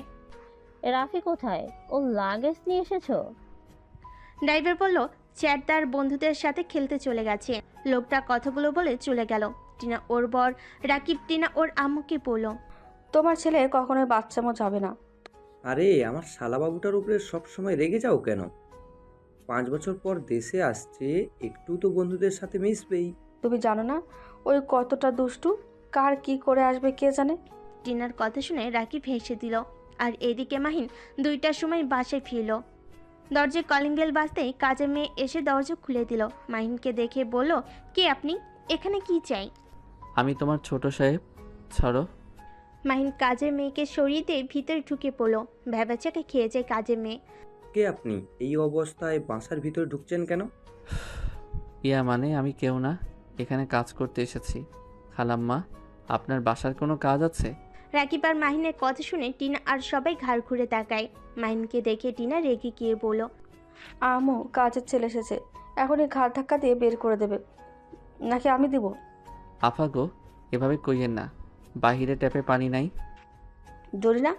রাফি কোথায়? ও লাগেজ নিয়ে এসেছো? ড্রাইভার বলল চ্যাট তার বন্ধুদের সাথে খেলতে চলে গেছে। লোকটা কথাগুলো বলে চলে গেল। টিনা ওর বর রাকিব টিনা ওর আম্মুকে বলল, তোমার ছেলে কখনোই বাচ্চামো যাবে না। আরে আমার শালাবাবুটার উপরে সবসময় রেগে যাও কেন? 5 বছর পর দেশে আসছে, একটু তো বন্ধুদের সাথে মিশবেই। তুমি জানো না ওই কতটা দুষ্টু, কার কি করে আসবে কে জানে। টিনার কথা শুনে রাকিব হেসে দিল। আর এদিকে মাহিন 2টার সময় বাসায় ফিরল। দরজায় কলিং বেল বাজতেই কাজের মেয়ে এসে দরজা খুলে দিল। মাহিনকে দেখে বলল, কে আপনি? এখানে কি চাই? আমি তোমার ছোট সাহেব। ছাড়ো। মাহিন কাজের মেয়েকে সরিয়ে দিয়ে ভিতরে ঢুকে পড়লো। ভ্যাবাচাকে খেয়ে যায় কাজের মেয়ে। কে আপনি? এই অবস্থায় বাসার ভিতরে ঢুকছেন কেন? ইয়া মানে আমি কেউ না, এখানে কাজ করতে এসেছি। খালাম্মা, আপনার বাসার কোনো কাজ আছে? রাকিব আর মাহিনের কথা শুনে টিনা আর সবাই ঘাড় ঘুরে তাকায়। মাহিনকে দেখে টিনা রেগে গিয়ে বলল, আমু, কাজের ছেলে এসেছে, এখনই ঘাড় ধাক্কা দিয়ে বের করে দেবে, নাকি আমি দিব? আফা গো, এভাবে কইয়েন না, বাহিরে ট্যাপে পানি নাই। জরিনা,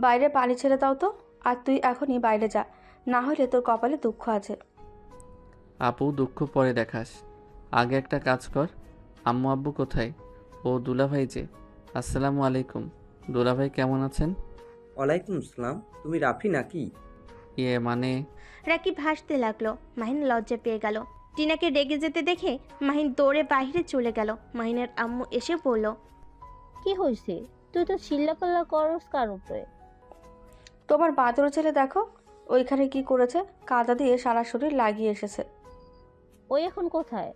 বাইরে পানি ছেড়ে দাও তো। আর তুই এখনই বাইরে যা, না হলে তোর কপালে দুঃখ আছে। আপু, দুঃখ পরে দেখাস, আগে একটা কাজ কর। আম্মু আব্বু কোথায়? ও দুলাভাই যে। আসসালামু আলাইকুম। দুলাভাই কেমন আছেন? ওয়ালাইকুম আসসালাম। তুমি রাফি নাকি? ইয়ে মানে রাকিব হাসতে লাগলো। মাহিন লজ্জা পেয়ে গেল। টিনাকে রেগে যেতে দেখে মাহিন দৌড়ে বাইরে চলে গেল। মাহিনের আম্মু এসে বলল, কি হয়েছে? তুই তো চিল্লাপাল্লা করস কার উপরে? তোমার বাদর ছেলে দেখো ওইখানে কি করেছে, কাদা দিয়ে সারা শরীর লাগিয়ে এসেছে। ওই এখন কোথায়?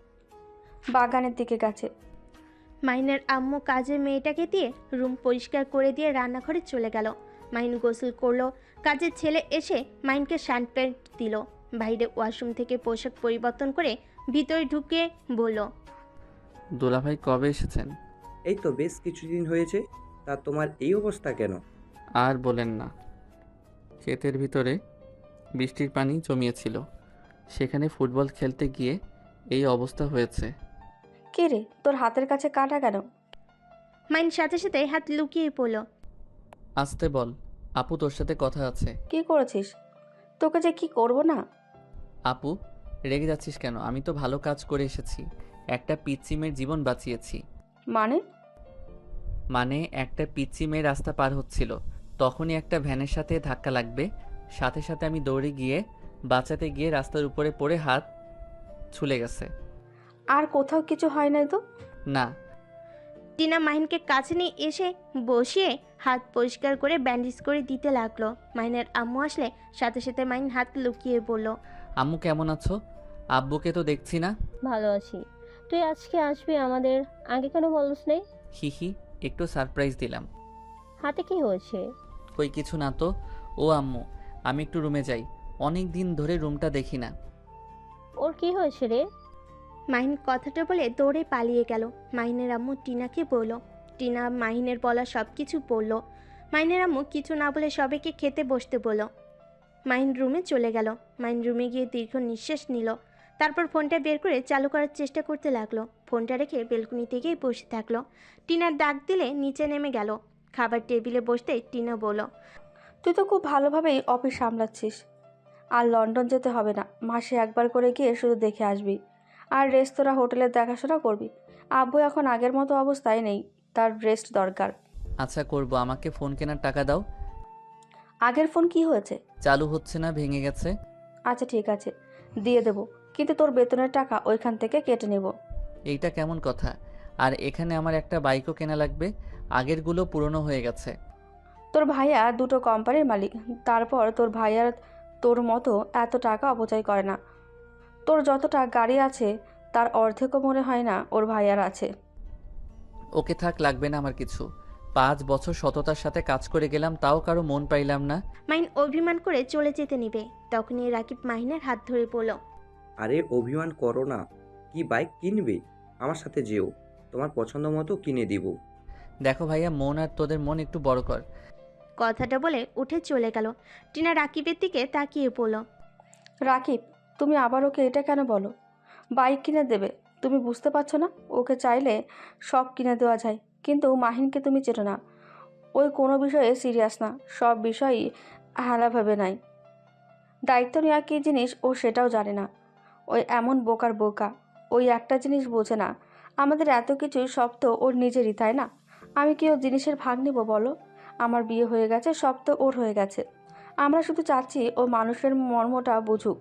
বাগানের দিকে গেছে। মাহিনের আম্মু কাজের মেয়েটাকে দিয়ে রুম পরিষ্কার করে দিয়ে রান্নাঘরে চলে গেল। মাহিন গোসল করলো। কাজের ছেলে এসে মাহিনকে শার্ট প্যান্ট দিল। বাইরে ওয়াশরুম থেকে পোশাক পরিবর্তন করে ভিতরে ঢুকে বলল, দুলাভাই কবে এসেছেন? এই তো বেশ কিছুদিন হয়েছে। তা তোমার এই অবস্থা কেন? আর বলেন না, ক্ষেতের ভিতরে বৃষ্টির পানি জমিয়েছিল, সেখানে ফুটবল খেলতে গিয়ে এই অবস্থা হয়েছে। কে রে, তোর হাতের কাছে কাটা কেন? মাহিন সাথে সাথে হাত লুকিয়ে পড়ল। আসতে বল, আপু তোর সাথে কথা আছে। কি করেছিস? তোকে যে কি করব না। আপু, রেগে যাচ্ছিস কেন? আমি তো ভালো কাজ করে এসেছি, একটা পিচ্চি মেয়ের জীবন বাঁচিয়েছি। মানে একটা পিচ্চি মেয়ে রাস্তা পার হচ্ছিল, তখনই একটা ভ্যানের সাথে ধাক্কা লাগবে, সাথে সাথে আমি দৌড়ে গিয়ে বাঁচাতে গিয়ে রাস্তার উপরে পড়ে হাত ছুলে গেছে। আর কোথাও কিছু হয় নাই তো? না। টিনা মাহিনকে কাছে নিয়ে এসে বসিয়ে হাত পরিষ্কার করে ব্যান্ডেজ করে দিতে লাগলো। মাহিনের আম্মু আসলে সাথে সাথে মাহিন হাত লুকিয়ে বলল, আম্মু কেমন আছো? আব্বুকে তো দেখছি না। ভালো আছি। তুই আজকে আসবি আমাদের, আগে কেন বলস নেই? হিহি, একটু সারপ্রাইজ দিলাম। হাতে কি হয়েছে? কই কিছু না তো। ও আম্মু, আমি একটু রুমে যাই, অনেক দিন ধরে রুমটা দেখি না। ওর কি হয়েছে রে? মাহিন কথাটা বলে দৌড়ে পালিয়ে গেল। মাহিনের আম্মু টিনাকে বলল। টিনা মাহিনের বলা সব কিছু বলল। মাহিনের আম্মু কিছু না বলে সবাইকে খেতে বসতে বলল। মাহিন রুমে চলে গেল। মাহিন রুমে গিয়ে দীর্ঘ নিঃশ্বাস নিল। তারপর ফোনটা বের করে চালু করার চেষ্টা করতে লাগলো। ফোনটা রেখে বেলকনিতে গিয়ে বসে থাকলো। টিনার ডাক দিলে নিচে নেমে গেল। খাবার টেবিলে বসতেই টিনা বলল, তুই তো খুব ভালোভাবেই অফিস সামলাচ্ছিস। আর লন্ডন যেতে হবে না, মাসে একবার করে গিয়ে শুধু দেখে আসবি, আর রেস্তোরাঁ হোটেলের দেখাশোনা করবি। আব্বু এখন আগের মতো অবস্থায় নেই, তার রেস্ট দরকার। আচ্ছা করব, আমাকে ফোন কেনার টাকা দাও। আগের ফোন কি হয়েছে? চালু হচ্ছে না, ভেঙে গেছে। আচ্ছা ঠিক আছে, দিয়ে দেবো, কিন্তু তোর বেতনের টাকা ওইখান থেকে কেটে নেব। এইটা কেমন কথা? আর এখানে আমার একটা বাইকও কেনা লাগবে, আগেরগুলো পুরনো হয়ে গেছে। তোর ভাইয়া দুটো কোম্পানির মালিক, তারপর তোর ভাইয়ার তোর মতো এত টাকা অপচয় করে না। তোর যতটা গাড়ি আছে তার অর্ধেকও মনে হয় না ওর ভাইয়ার আছে। ওকে থাক, লাগবে না আমার কিছু। 5 বছর সততার সাথে কাজ করে গেলাম, তাও কারো মন পাইলাম না। মাহিন অভিমান করে চলে যেতে নিবে। তখনই রাকিব মাহিনের হাত ধরে বলল, আরে অভিমান করো না। কি বাইক কিনবে? আমার সাথে যেও, তোমার পছন্দ মতো কিনে দিব। দেখো ভাইয়া, মন আর তোদের মন একটু বড় কর। কথাটা বলে উঠে চলে গেল। টিনা রাকিবের দিকে তাকিয়ে বলল, রাকিব, তুমি আবার ওকে এটা কেন বলো? বাইক কিনে দেবে, তুমি বুঝতে পারছো না? ওকে চাইলে সব কিনে দেওয়া যায়, কিন্তু মাহিনকে তুমি চেনো না। ওই কোনো বিষয়ে সিরিয়াস না, সব বিষয়ই হেলাভাবে নাই। দায়িত্ব নেওয়া কী জিনিস ও সেটাও জানে না। ওই এমন বোকার বোকা, ওই একটা জিনিস বোঝে না, আমাদের এত কিছু সব তো ওর নিজেরই, তাই না? আমি কি ওর জিনিসের ভাগ নিব বলো? আমার বিয়ে হয়ে গেছে, সব তো ওর হয়ে গেছে। আমরা শুধু চাচ্ছি ও মানুষের মর্মটা বুঝুক,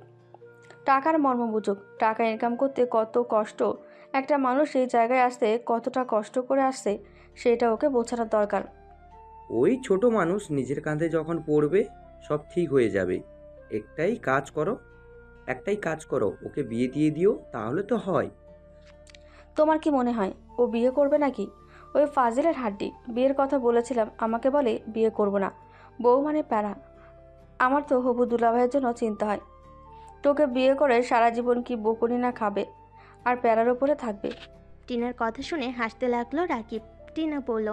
টাকার মর্ম বুঝুক। টাকা ইনকাম করতে কত কষ্ট, একটা মানুষ এই জায়গায় আসতে কতটা কষ্ট করে আসছে, সেটা ওকে বোঝানোর দরকার। ওই ছোট মানুষ নিজের কাঁধে যখন পড়বে সব ঠিক হয়ে যাবে। একটাই কাজ করো, ওকে বিয়ে দিয়ে দিও, তাহলে তো হয়। তোমার কি মনে হয় ও বিয়ে করবে নাকি? ওই ফাজিলের হাড্ডি। বিয়ের কথা বলেছিলাম, আমাকে বলে বিয়ে করব না। বউ মানে প্যারা। আমার তো হবু দুলাভাইয়ের জন্য চিন্তা হয়। তোকে বিয়ে করে সারা জীবন কি বকুনি না খাবে আর প্যারার ওপরে থাকবে। টিনার কথা শুনে হাসতে লাগলো রাকিব। টিনা বলল,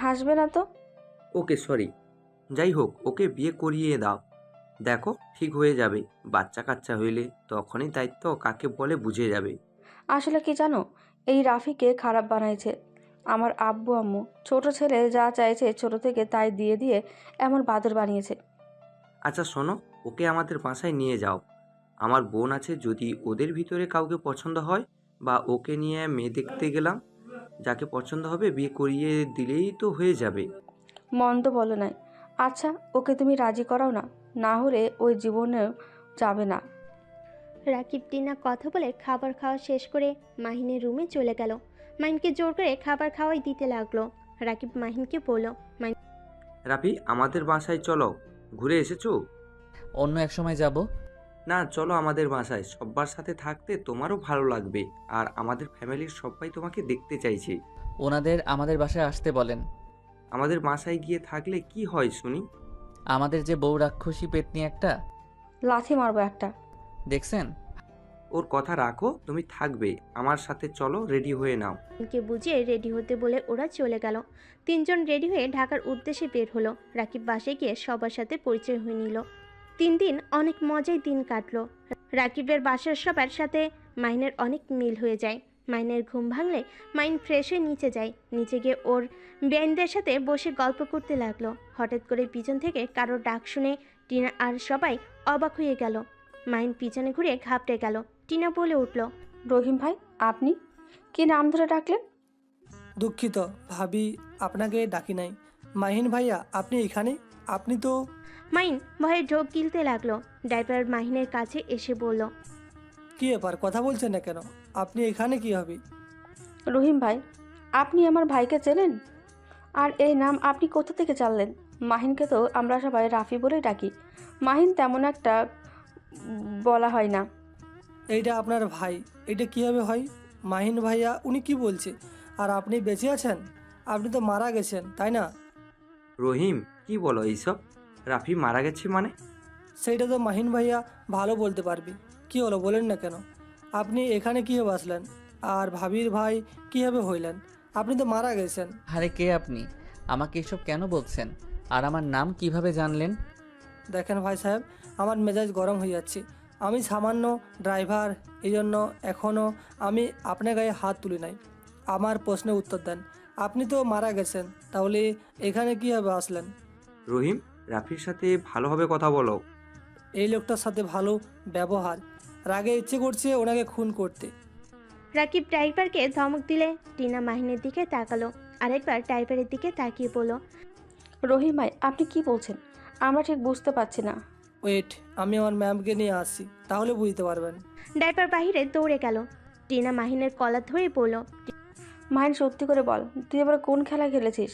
হাসবে না তো? ওকে সরি, যাই হোক ওকে বিয়ে করিয়ে দাও। দেখো ঠিক হয়ে যাবে, বাচ্চা কাচ্চা হইলে তখনই দায়িত্ব কাকে বলে বুঝে যাবে। আসলে কি জানো, এই রাফিকে খারাপ বানাইছে আমার আব্বু আম্মু। ছোট ছেলে যা চাইছে ছোট থেকে তাই দিয়ে দিয়ে এমন বাদর বানিয়েছে। আচ্ছা শোনো, ওকে আমাদের বাসায় নিয়ে যাও। আমার বোন আছে, যদি ওদের ভিতরে কাউকে পছন্দ হয় বা ওকে নিয়ে মেয়ে দেখতে গেলাম, যাকে পছন্দ হবে বিয়ে করিয়ে দিলেই তো হয়ে যাবে। মন্দ বলো নাই। আচ্ছা ওকে তুমি রাজি করাও না, না হলে ওই জীবনেও যাবে না। রাকিব টিনা কথা বলে খাবার খাওয়া শেষ করে মাহিনের রুমে চলে গেল। মাহিনকে জোর করে খাবার খাওয়াই দিতে লাগলো। রাকিব মাহিনকে বলল, রাফি আমাদের বাসায় চলো, ঘুরে এসেছো? অন্য এক সময় যাব। না চলো আমাদের বাসায়, সব্বার সাথে থাকতে তোমারও ভালো লাগবে, আর আমাদের ফ্যামিলির সবাই তোমাকে দেখতে চাইছে। ওনাদের আমাদের বাসায় আসতে বলেন। আমাদের বাসায় গিয়ে থাকলে কি হয় শুনি? আমাদের যে বউ রাক্ষসী পেতনি একটা, লাথি মারবো একটা। দেখছেন? ওর কথা রাখো, তুমি থাকবে আমার সাথে, চলো রেডি হয়ে নাও। মাহিনকে বুঝিয়ে রেডি হতে বলে ওরা চলে গেল। তিনজন রেডি হয়ে ঢাকার উদ্দেশ্যে বের হলো। রাকিব বাসায় গিয়ে সবার সাথে পরিচয় হয়ে নিল। 3 দিন অনেক মজায় দিন কাটলো। রাকিবের বাসার সবার সাথে মাহিনের অনেক মিল হয়ে যায়। মাহিনের ঘুম ভাঙলে মাহিন ফ্রেশ হয়ে নিচে যায়। নিচে গিয়ে ওর বেআইনদের সাথে বসে গল্প করতে লাগলো। হঠাৎ করে পিছন থেকে কারোর ডাক শুনে টিনা আর সবাই অবাক হয়ে গেল। মাহিন পিছনে ঘুরে ঘাবড়ে গেল। টিনা বলে উঠল, রহিম ভাই, আপনি কি নাম ধরে ডাকলেন? দুঃখিত ভাবি, আপনাকে ডাকি নাই। মাহিন ভাইয়া, আপনি এখানে? আপনি তো... মাহিন ভয়ে ঢোক গিলতে লাগলো। ড্রাইভার মাহিনের কাছে এসে বলল, কী ব্যাপার, কথা বলছেন না কেন? আপনি এখানে কি হবে? রহিম ভাই, আপনি আমার ভাইকে চেনেন? আর এই নাম আপনি কোথা থেকে জানলেন? মাহিনকে তো আমরা সবাই রাফি বলেই ডাকি। মাহিন তেমন একটা বলা হয় না। এইটা আপনার ভাই, এটা কীভাবে হয়? মাহিন ভাইয়া উনি কি বলছে? আর আপনি বেঁচে আছেন? আপনি তো মারা গেছেন, তাই না? রহিম কি বলো এইসব? রাফি মারা গেছে মানে? সেইটা তো মাহিন ভাইয়া ভালো বলতে পারবি। কি হলো বলেন না কেন? আপনি এখানে কীভাবে আসলেন? আর ভাবির ভাই কীভাবে হইলেন? আপনি তো মারা গেছেন। আরে কে আপনি? আমাকে এসব কেন বলছেন? আর আমার নাম কিভাবে জানলেন? দেখেন ভাই সাহেব, আমার মেজাজ গরম হয়ে যাচ্ছে। আমি সামান্য ড্রাইভার, এই জন্য এখনও আমি আপনার গায়ে হাত তুলি নাই। আমার প্রশ্নের উত্তর দেন। আপনি তো মারা গেছেন, তাহলে এখানে কীভাবে আসলেন? রহিম, রাফির সাথে ভালোভাবে কথা বলো। এই লোকটার সাথে ভালো ব্যবহার, রাগে ইচ্ছে করছে ওনাকে খুন করতে। রাকিব ড্রাইভারকে ধমক দিলে টিনা মাহিনের দিকে তাকালো। আরেকবার ড্রাইভারের দিকে তাকিয়ে বলল, রহিম ভাই, আপনি কি বলছেন? আমরা ঠিক বুঝতে পারছি না। ওয়েট, আমি আমার ম্যামকে নিয়ে আসছি, তাহলে বুঝতে পারবেন। ড্রাইভার বাহিরে দৌড়ে গেল। টিনা মাহিনের কলার ধরে বলল, মাহিন সত্যি করে বল, তুই এবার কোন খেলা খেলেছিস?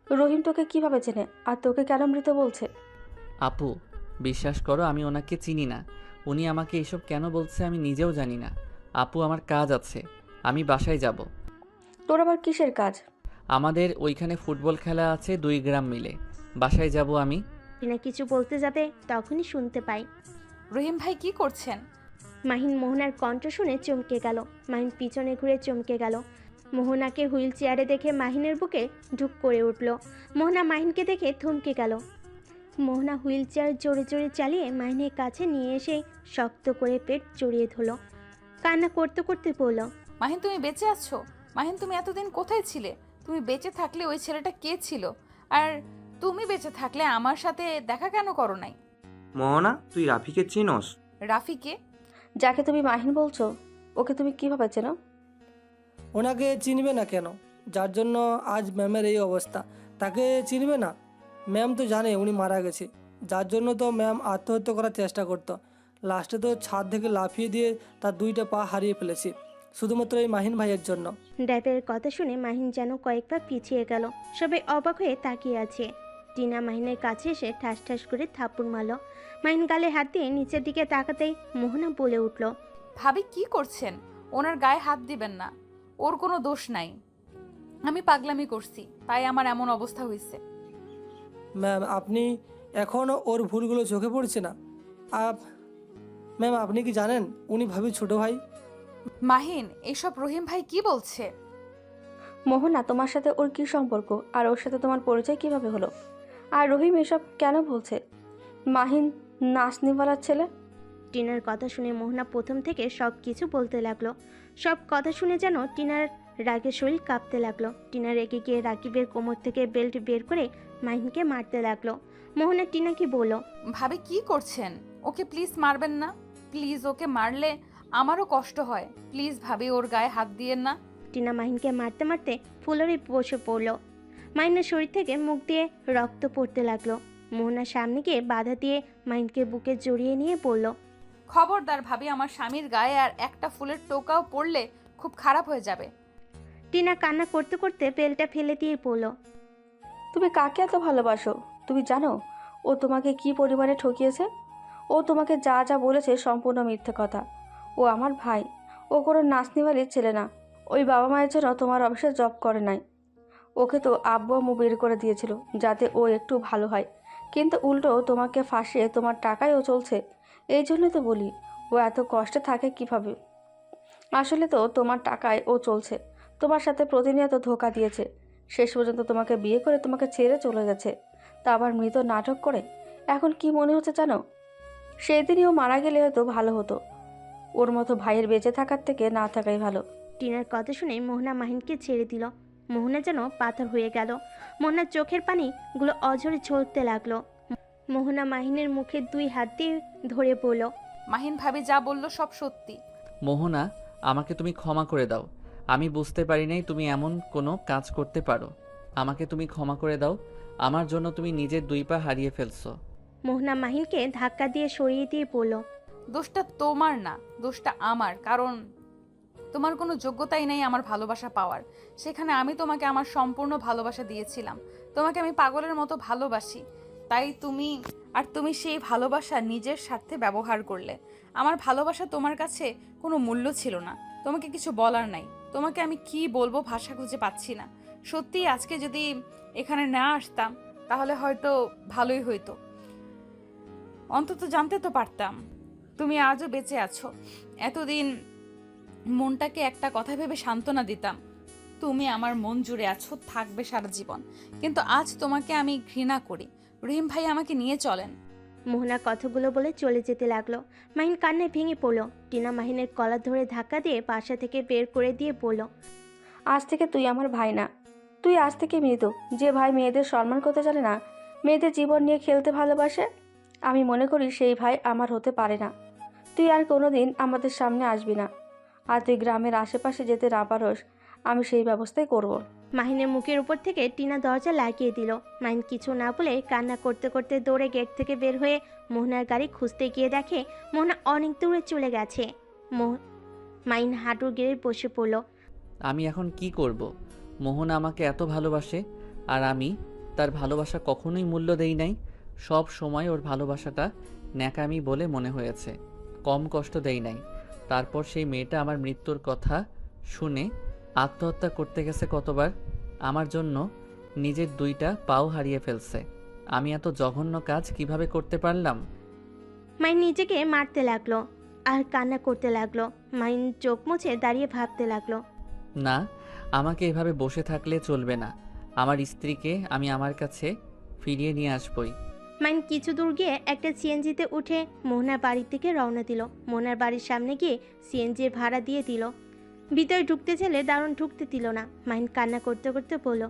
রহিম তোকে কিভাবে চেনে আর তোকে কেন মৃত বলছে? আপু, বিশ্বাস করো আমি ওনাকে চিনি না। উনি আমাকে এসব কেন বলছে আমি নিজেও জানি না। আপু আমার কাজ আছে, আমি বাসায় যাব। তোর আবার কিসের কাজ? আমাদের ওইখানে ফুটবল খেলা আছে 2 গ্রাম মিলে, বাসায় যাব আমি। টিনা কিছু বলতে যাবে তখনই শুনতে পাই রহিম ভাই কি করছেন? মাহিন মোহনার কণ্ঠ শুনে চমকে গেল। মাহিন পিছনে ঘুরে চমকে গেল। মোহনাকে হুইল চেয়ারে দেখে মাহিনের বুকে ঢুক করে উঠল। মোহনা মাহিনকে দেখে থমকে গেল। মোহনা হুইল চেয়ার জোরে জোরে চালিয়ে মাহিনের কাছে নিয়ে এসে শক্ত করে পেট জড়িয়ে ধরল। কান্না করতে করতে বলল, মাহিন তুমি বেঁচে আছো? মাহিন তুমি এতদিন কোথায় ছিলে? তুমি বেঁচে থাকলে ওই ছেলেটা কে ছিল? আর তুমি বেঁচে থাকলে আমার সাথে দেখা কেন করো নাই? মোহনা, তুই রাফিকে চিনোস? রাফিকে? যাকে তুমি মাহিন বলছো, ওকে তুমি কিভাবে চেনো? ওনাকে চিনবে না কেন? যার জন্য আজ ম্যামের এই অবস্থা, তাকে চিনবে না? ম্যাম তো জানে উনি মারা গেছে, যার জন্য তো ম্যাম আত্মহত্যা করার চেষ্টা করতো। লাস্টে তো ছাদ থেকে লাফিয়ে দিয়ে তার 2টা পা হারিয়ে ফেলেছে, শুধুমাত্র এই মাহিন ভাইয়ের জন্য। ড্রাইভারের কথা শুনে মাহিন যেন কয়েকবার পিছিয়ে গেল। সবাই অবাক হয়ে তাকিয়ে আছে। টিনা মাহিনের কাছে এসে ঠাস ঠাস করে থাপ্পড় মারল। মাহিন গালে হাত দিয়ে নিচের দিকে তাকাতেই মোহনা বলে উঠল, ভাবি কি করছেন? ওনার গায়ে হাত দিবেন না। ওর কোনো দোষ নাই, আমি পাগলামি করছি, তাই আমার এমন অবস্থা হয়েছে। ম্যাম আপনি এখনও ওর ভুলগুলো চোখে পড়ছে না? ম্যাম আপনি কি জানেন উনি ভাবি ছোট ভাই? মাহিন, এসব রহিম ভাই কি বলছে? মোহনা, তোমার সাথে ওর কি সম্পর্ক আর ওর সাথে তোমার পরিচয় কিভাবে হলো? আর রহিম এসব কেন বলছে? মাহিন নাচনিওয়ালার ছেলে। টিনার কথা শুনে মোহনা প্রথম থেকে সব কিছু বলতে লাগলো। সব কথা শুনে যেন টিনার রাগে শরীর কাঁপতে লাগলো। টিনা রেগে গিয়ে রাকিবের কোমর থেকে বেল্ট বের করে মাহিনকে মারতে লাগলো। মোহনা টিনাকে বলল, ভাবি কি করছেন? ওকে প্লিজ মারবেন না, প্লিজ। ওকে মারলে আমারও কষ্ট হয়, প্লিজ ভাবি ওর গায়ে হাত দিয়েন না। টিনা মাহিনকে মারতে মারতে ফুলরে বসে পড়লো। মাহিনের শরীর থেকে মুখ দিয়ে রক্ত পড়তে লাগলো। মোহনার সামনে গিয়ে বাধা দিয়ে মাহিনকে বুকে জড়িয়ে নিয়ে বলল, খবরদার ভাবি, আমার স্বামীর গায়ে আর একটা ফুলের টোকাও পড়লে খুব খারাপ হয়ে যাবে। টিনা কান্না করতে করতে বেলটা ফেলে দিয়ে পড়ল, তুমি কাকে এত ভালোবাসো? তুমি জানো ও তোমাকে কি পরিমাণে ঠকিয়েছে? ও তোমাকে যা যা বলেছে সম্পূর্ণ মিথ্যে কথা। ও আমার ভাই, ও কোনো নাচনিওয়ালির ছেলে না। ওই বাবা মায়ের জন্য তোমার অফিসে জব করে নাই। ওকে তো আব্বু আম্মু বের করে দিয়েছিল যাতে ও একটু ভালো হয়, কিন্তু উল্টো তোমাকে ফাঁসিয়ে তোমার টাকায় ও চলছে। এই জন্যই তো বলি ও এত কষ্টে থাকে কিভাবে। আসলে তো তোমার টাকায় ও চলছে, তোমার সাথে প্রতিনিয়ত ধোঁকা দিয়েছে, শেষ পর্যন্ত তোমাকে বিয়ে করে তোমাকে ছেড়ে চলে গেছে, তা আবার মৃত নাটক করে। এখন কি মনে হচ্ছে জানো? সেই দিনই ও মারা গেলে হয়তো ভালো হতো। ওর মতো ভাইয়ের বেঁচে থাকার থেকে না থাকাই ভালো। টিনার কথা শুনে মোহনা মাহিনকে ছেড়ে দিল। মোহনা যেন পাথর হয়ে গেল। মোহনার চোখের পানিগুলো অঝরে ঝরতে লাগলো। মোহনা মাহিনের মুখে 2 হাত দিয়ে ধরে পড়ল, মাহিন ভাবি যা বললো সব সত্যি। মোহনা, আমাকে তুমি ক্ষমা করে দাও। আমি বুঝতে পারি নাই তুমি এমন কোনো কাজ করতে পারো। আমাকে তুমি ক্ষমা করে দাও। আমার জন্য তুমি নিজের 2 পা হারিয়ে ফেলছো। মোহনা মাহিনকে ধাক্কা দিয়ে সরিয়ে দিয়ে পড়ল, দোষটা তোমার না, দোষটা আমার, কারণ তোমার কোনো যোগ্যতাই নেই আমার ভালোবাসা পাওয়ার। সেখানে আমি তোমাকে আমার সম্পূর্ণ ভালোবাসা দিয়েছিলাম, তোমাকে আমি পাগলের মতো ভালোবাসি। তাই তুমি সেই ভালোবাসা নিজের স্বার্থে ব্যবহার করলে। আমার ভালোবাসা তোমার কাছে কোনো মূল্য ছিল না, তোমাকে কিছু বলার নাই। তোমাকে আমি কি বলবো ভাষা খুঁজে পাচ্ছি না। সত্যি আজকে যদি এখানে না আসতাম তাহলে হয়তো ভালোই হইতো, অন্তত জানতে তো পারতাম তুমি আজও বেঁচে আছো। এতদিন মনটাকে একটা কথা ভেবে সান্ত্বনা দিতাম, তুমি আমার মন জুড়ে আছো, থাকবে সারা জীবন। কিন্তু আজ তোমাকে আমি ঘৃণা করি। রহিম ভাই আমাকে নিয়ে চলেন। মোহনা কথাগুলো বলে চলে যেতে লাগলো। মাহিন কান্নায় ভেঙে পড়ল। টিনা মাহিনের কলার ধরে ধাক্কা দিয়ে বাসা থেকে বের করে দিয়ে বলল, আজ থেকে তুই আমার ভাই না, তুই আজ থেকে মৃত। যে ভাই মেয়েদের সম্মান করতে জানে না, মেয়েদের জীবন নিয়ে খেলতে ভালোবাসে, আমি মনে করি সেই ভাই আমার হতে পারে না। তুই আর কোনোদিন আমাদের সামনে আসবি না। আর তুই গ্রামের আশেপাশে যেতে না পারস, আমি সেই ব্যবস্থাই করব। মাহিনের মুখের উপর থেকে টিনা দরজা লাগিয়ে দিল। মাহিন কিছু না বলে কান্না করতে করতে দৌড়ে গেট থেকে বের হয়ে মোহনার গাড়ি খুঁজতে গিয়ে দেখে মোহনা অনেক দূরে চলে গেছে। মাহিন হাঁটুর গেড়ে বসে পড়ল। আমি এখন কি করব? মোহনা আমাকে এত ভালোবাসে আর আমি তার ভালোবাসা কখনোই মূল্য দেই নাই। সব সময় ওর ভালোবাসাটা ন্যাকামি বলে মনে হয়েছে, কম কষ্ট দেই নাই। তারপর সেই মেয়েটা আমার মৃত্যুর কথা শুনে আত্মহত্যা করতে গেছে কতবার। আমার জন্য নিজের 2টা পাও হারিয়ে ফেলছে। আমি এত জঘন্য কাজ কিভাবে করতে পারলাম? মাহিন নিজেকে মারতে লাগলো আর কান্না করতে লাগলো। মাহিন চোখ মুছে দাঁড়িয়ে ভাবতে লাগলো, না, আমাকে এভাবে বসে থাকলে চলবে না। আমার স্ত্রীকে আমি আমার কাছে ফিরিয়ে নিয়ে আসবই। মাহিন কিছু দূর গিয়ে একটা সিএনজিতে উঠে মোহনার বাড়ির দিকে রওনা দিল। মোহনার বাড়ির সামনে গিয়ে সিএনজির ভাড়া দিয়ে দিল। ভিতরে ঢুকতে চাইলে দারুণ ঢুকতে দিল না। মাহিন কান্না করতে করতে বলল,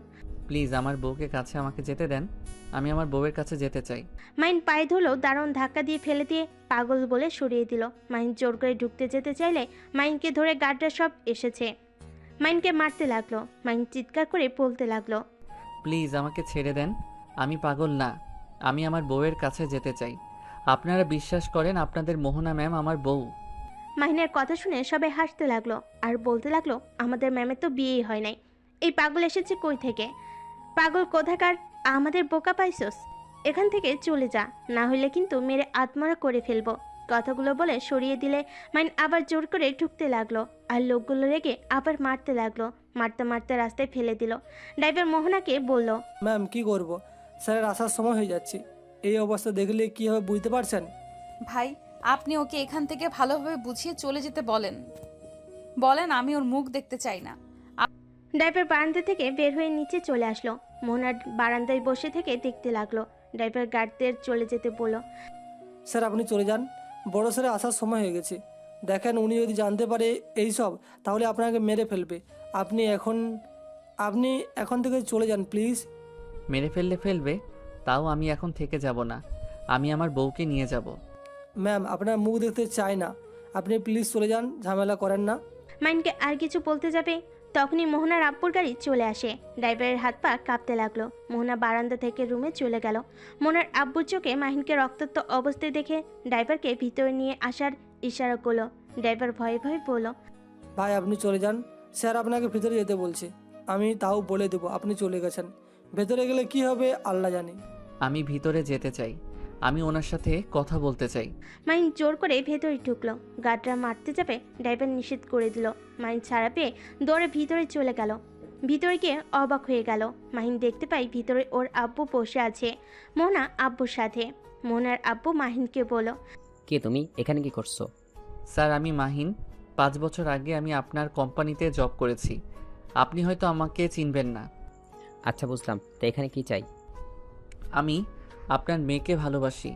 প্লিজ আমার বউকে কাছে আমাকে যেতে দেন। আমি আমার বউয়ের কাছে যেতে চাই। মাহিন পায়ে ধরলেও দারুণ ধাক্কা দিয়ে ফেলে দিয়ে পাগল বলে সরিয়ে দিল। মাহিন জোর করে ঢুকতে যেতে চাইলে মাহিনকে ধরে গার্ডরা সব এসেছে। মাহিনকে মারতে লাগলো। মাহিন চিৎকার করে বলতে লাগলো, প্লিজ আমাকে ছেড়ে দেন। আমি পাগল না, আমি আমার বউয়ের কাছে যেতে চাই। আপনারা বিশ্বাস করেন আপনাদের মোহনা ম্যাম আমার বউ। মাহিনের কথা শুনে সবাই হাসতে লাগলো আর বলতে লাগলো, আমাদের ম্যামের তো বিয়েই হয় নাই, এই পাগল এসেছে কই থেকে? পাগল কোথাকার, আমাদের বোকা পাইছস? এখান থেকে চলে যা, না হলে কিন্তু মেরে আত্মরা করে ফেলবো। কথাগুলো বলে সরিয়ে দিলে মাইন আবার জোর করে ঢুকতে লাগলো, আর লোকগুলো রেগে আবার মারতে লাগলো। মারতে মারতে রাস্তায় ফেলে দিল। ড্রাইভার মোহনাকে বলল, ম্যাম কি করব, স্যারের আসার সময় হয়ে যাচ্ছে। এই অবস্থা দেখলে কী হবে বুঝতে পারছেন? ভাই আপনি ওকে এখান থেকে ভালোভাবে বুঝিয়ে চলে যেতে বলেন। বলেন আমি ওর মুখ দেখতে চাই না। ড্রাইভার বারান্দা থেকে বের হয়ে নিচে চলে আসলো। মোহনার বারান্দায় বসে থেকে দেখতে লাগলো। ড্রাইভার গার্ডদের চলে যেতে বলল। স্যার আপনি চলে যান, বড় স্যারের আসার সময় হয়ে গেছে। দেখেন উনি যদি জানতে পারে এই সব তাহলে আপনাকে মেরে ফেলবে। আপনি এখন থেকে চলে যান প্লিজ। মেরে ফেলবে, তাও আমি এখন থেকে যাব না। আমি আমার বউকে নিয়ে যাব। ম্যাম আপনার মুখ দেখতে চাই না, আপনি প্লিজ চলে যান, ঝামেলা করেন না। মাইনকে আর কিছু বলতে যাবে তখনই মোহনার আব্বুর গাড়ি চলে আসে। ড্রাইভারের হাত পা কাঁপতে লাগলো। মোহনা বারান্দা থেকে রুমে চলে গেল। মোহনার আব্বুর চোখে মাহিনকে রক্তাক্ত অবস্থায় দেখে ড্রাইভারকে ভিতরে নিয়ে আসার ইশারা করলো। ড্রাইভার ভয়ে ভয়ে বলল, ভাই আপনি চলে যান, স্যার আপনাকে ভিতরে যেতে বলছে। আমি তাও বলে দেবো আপনি চলে গেছেন, ভেতরে গেলে কি হবে আল্লাহ জানে। আমি ভিতরে যেতে চাই, আমি ওনার সাথে কথা বলতে চাই। মাইন জোর করে ভেতরে ঢুকলো। গার্ডরা মারতে যাবে, ড্রাইভার নিষেধ করে দিল। মাইন ছাড়া পেয়ে দৌড়ে ভিতরে চলে গেল। ভিতরে গিয়ে অবাক হয়ে গেল। মাহিন দেখতে পাই ভিতরে ওর আব্বু বসে আছে মোহনা আব্বুর সাথে। মোহনার আব্বু মাহিনকে বলল, কে তুমি? এখানে কি করছো? স্যার আমি মাহিন, 5 বছর আগে আমি আপনার কোম্পানিতে জব করেছি। আপনি হয়তো আমাকে চিনবেন না। আচ্ছা বুঝলাম, তো এখানে কি চাই? আমি আপনার মেয়েকে ভালোবাসি,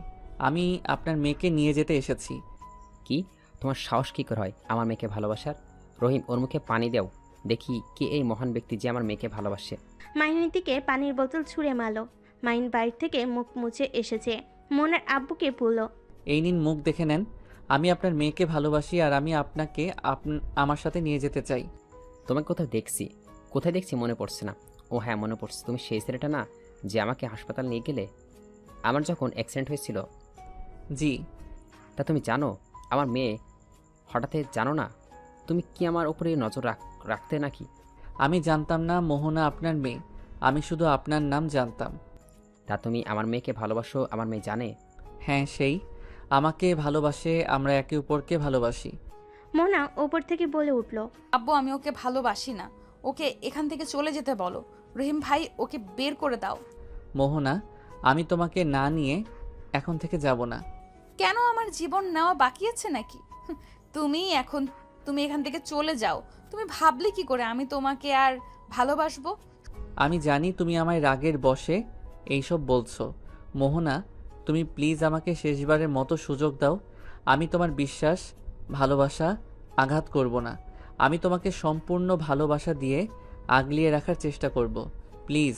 আমি আপনার মেয়েকে নিয়ে যেতে এসেছি। কি? তোমার সাহস কী করে হয় আমার মেয়েকে ভালোবাসার? রহিম, ওর মুখে পানি দাও, দেখি কে এই মহান ব্যক্তি যে আমার মেয়েকে ভালোবাসে। মাহিনের দিকে পানির বোতল ছুঁড়ে মারল। মাহিন বাইরে থেকে মুখ মুছে এসেছে। মোহনার আব্বুকে বলল, এই নিন মুখ দেখে নেন, আমি আপনার মেয়েকে ভালোবাসি আর আমি আপনাকে আমার সাথে নিয়ে যেতে চাই। তোমাকে কোথায় দেখছি মনে পড়ছে না। ও হ্যাঁ মনে পড়ছে, তুমি সেই ছেলেটা না যে আমাকে হাসপাতাল নিয়ে গেলে আমার যখন অ্যাক্সিডেন্ট হয়েছিল? জি। তা তুমি জানো আমার মেয়ে হঠাৎ জানো না? তুমি কি আমার উপরে নজর রাখতে নাকি? আমি জানতাম না মোহনা আপনার মেয়ে, আমি শুধু আপনার নাম জানতাম। তা তুমি আমার মেয়েকে ভালোবাসো? আমার মেয়ে জানে? হ্যাঁ, সেই আমাকে ভালোবাসে, আমরা একে অপরকে ভালোবাসি। মোহনা ওপর থেকে বলে উঠল, আব্বু আমি ওকে ভালোবাসি না, ওকে এখান থেকে চলে যেতে বলো। রহিম ভাই ওকে বের করে দাও। মোহনা, আমি তোমাকে না নিয়ে এখন থেকে যাব না। কেন, আমার জীবন নেওয়া বাকি আছে নাকি? তুমি এখান থেকে চলে যাও। তুমি ভাবলে কি করে আমি তোমাকে আর ভালোবাসবো? আমি জানি তুমি আমায় রাগের বশে এইসব বলছো। মোহনা, তুমি প্লিজ আমাকে শেষবারের মতো সুযোগ দাও। আমি তোমার বিশ্বাস, ভালোবাসা আঘাত করব না। আমি তোমাকে সম্পূর্ণ ভালোবাসা দিয়ে আগলিয়ে রাখার চেষ্টা করব। প্লিজ